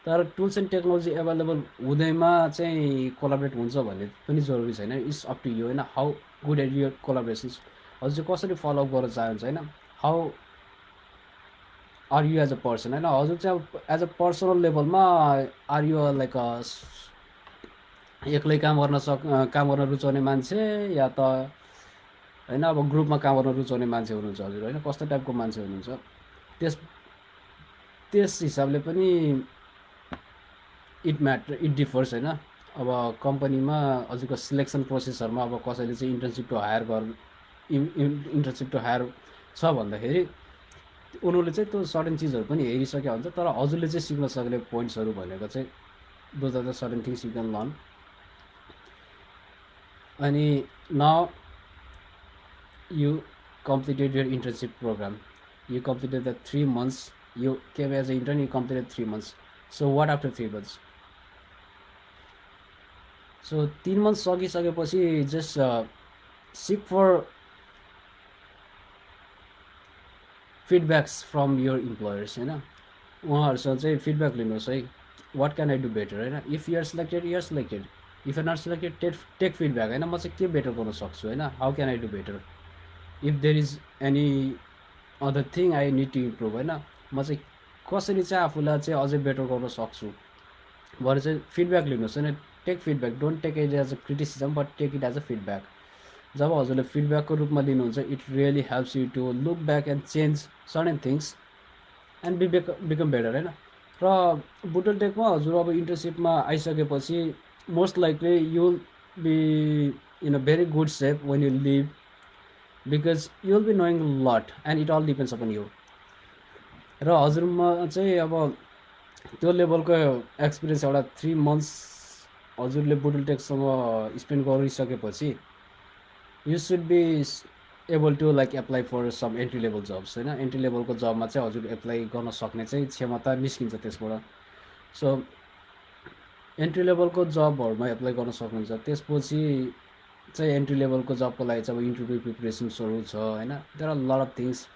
तर टुल्स एन्ड टेक्नोलोजी एभाइलेबल हुँदैमा चाहिँ collaborate हुन्छ भन्ने पनि जरुरी छैन। इट्स अप टु यु होइन। How good at your collaborations, हजुर चाहिँ कसरी फलोअप गर्न चाहन्छ होइन। How are you as a person होइन। हजुर चाहिँ अब एज अ पर्सनल लेभलमा आर यु लाइक एक्लै काम गर्न रुचाउने मान्छे, या त होइन अब ग्रुपमा काम गर्न रुचाउने मान्छे हुनुहुन्छ हजुर होइन, कस्तो टाइपको मान्छे हुनुहुन्छ, त्यस हिसाबले पनि इट डिफर्स होइन। अब कम्पनीमा हजुरको सिलेक्सन प्रोसेसहरूमा अब कसैले चाहिँ इन्टर्नसिप टु हायर छ भन्दाखेरि उनीहरूले चाहिँ त्यो सर्टेन चिजहरू पनि हेरिसकेका हुन्छ, तर हजुरले चाहिँ सिक्न सक्ने पोइन्ट्सहरू भनेको चाहिँ those are the certain things you can learn. अनि now you completed your internship program, you completed the 3 months, you came as an intern, you completed 3 months. So what after 3 months? So 3 months सकिसकेपछि just seek for feedbacks from your employers होइन। उहाँहरूसँग चाहिँ feedback लिनुहोस् है, what can I do better होइन। If you're selected you're selected, if you're not selected take feedback होइन। म चाहिँ के बेटर गर्न सक्छु होइन, how can I do better, if there is any other thing I need to improve होइन। म चाहिँ कसरी चाहिँ आफूलाई चाहिँ अझै बेटर गर्न सक्छु भनेर चाहिँ फिडब्याक लिनुहोस् होइन। Take feedback, don't take it as a criticism but take it as a feedback. जब हजुरले फिडब्याकको रूपमा लिनुहुन्छ, it really helps you to look back and change certain things and become better होइन। र बुटल टेकमा हजुर अब इन्टर्नसिपमा आइसकेपछि most likely you will be in a very good shape when you leave, because you will be knowing lot and it all depends upon you. र हजुरमा चाहिँ अब त्यो लेभलको एक्सपिरियन्स एउटा 3 months हजुरले बुटल टेकसँग स्पेन्ड गरिसकेपछि you should be able to like apply for some entry level jobs होइन। एन्ट्री लेभलको जबमा चाहिँ हजुर एप्लाई गर्न सक्ने चाहिँ क्षमता निस्किन्छ त्यसबाट। सो एन्ट्री लेभलको जबहरूमा एप्लाई गर्न सक्नुहुन्छ। त्यसपछि चाहिँ एन्ट्री लेभलको जबको लागि चाहिँ अब इन्टरभ्यू प्रिपरेसन्सहरू छ होइन, there are lot of things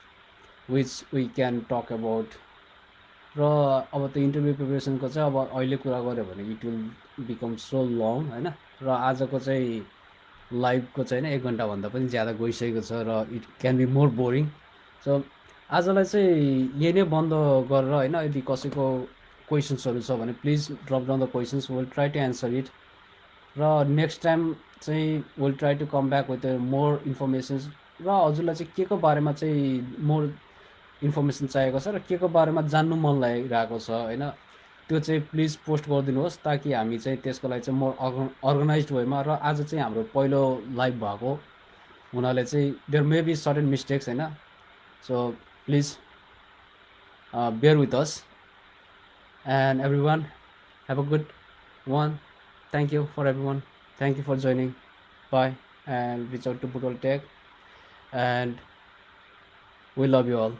which we can talk about. र अब त्यो इन्टरभ्यू प्रिपरेसनको चाहिँ अब अहिले कुरा गऱ्यो भने it will become so long होइन। र आजको चाहिँ लाइभको चाहिँ होइन 1 घन्टाभन्दा पनि ज्यादा गइसकेको छ र it can be more boring. So आजलाई चाहिँ यही नै बन्द गरेर होइन, यदि कसैको क्वेसन्सहरू छ भने please drop down the questions, will try to answer it. र नेक्स्ट टाइम चाहिँ will try to come back with more informations. र हजुरलाई चाहिँ के को बारेमा चाहिँ मोर इन्फर्मेसन चाहिएको छ र के को बारेमा जान्नु मन लागिरहेको छ होइन, त्यो चाहिँ प्लिज पोस्ट गरिदिनुहोस्, ताकि हामी चाहिँ त्यसको लागि चाहिँ मोर अर्गनाइज वेमा। र आज चाहिँ हाम्रो पहिलो लाइभ भएको हुनाले चाहिँ there may be certain mistakes होइन। So please bear with us, and everyone have a good one. Thank you for everyone. Thank you for joining. Bye, and reach out to Budol Tech, and we love you all.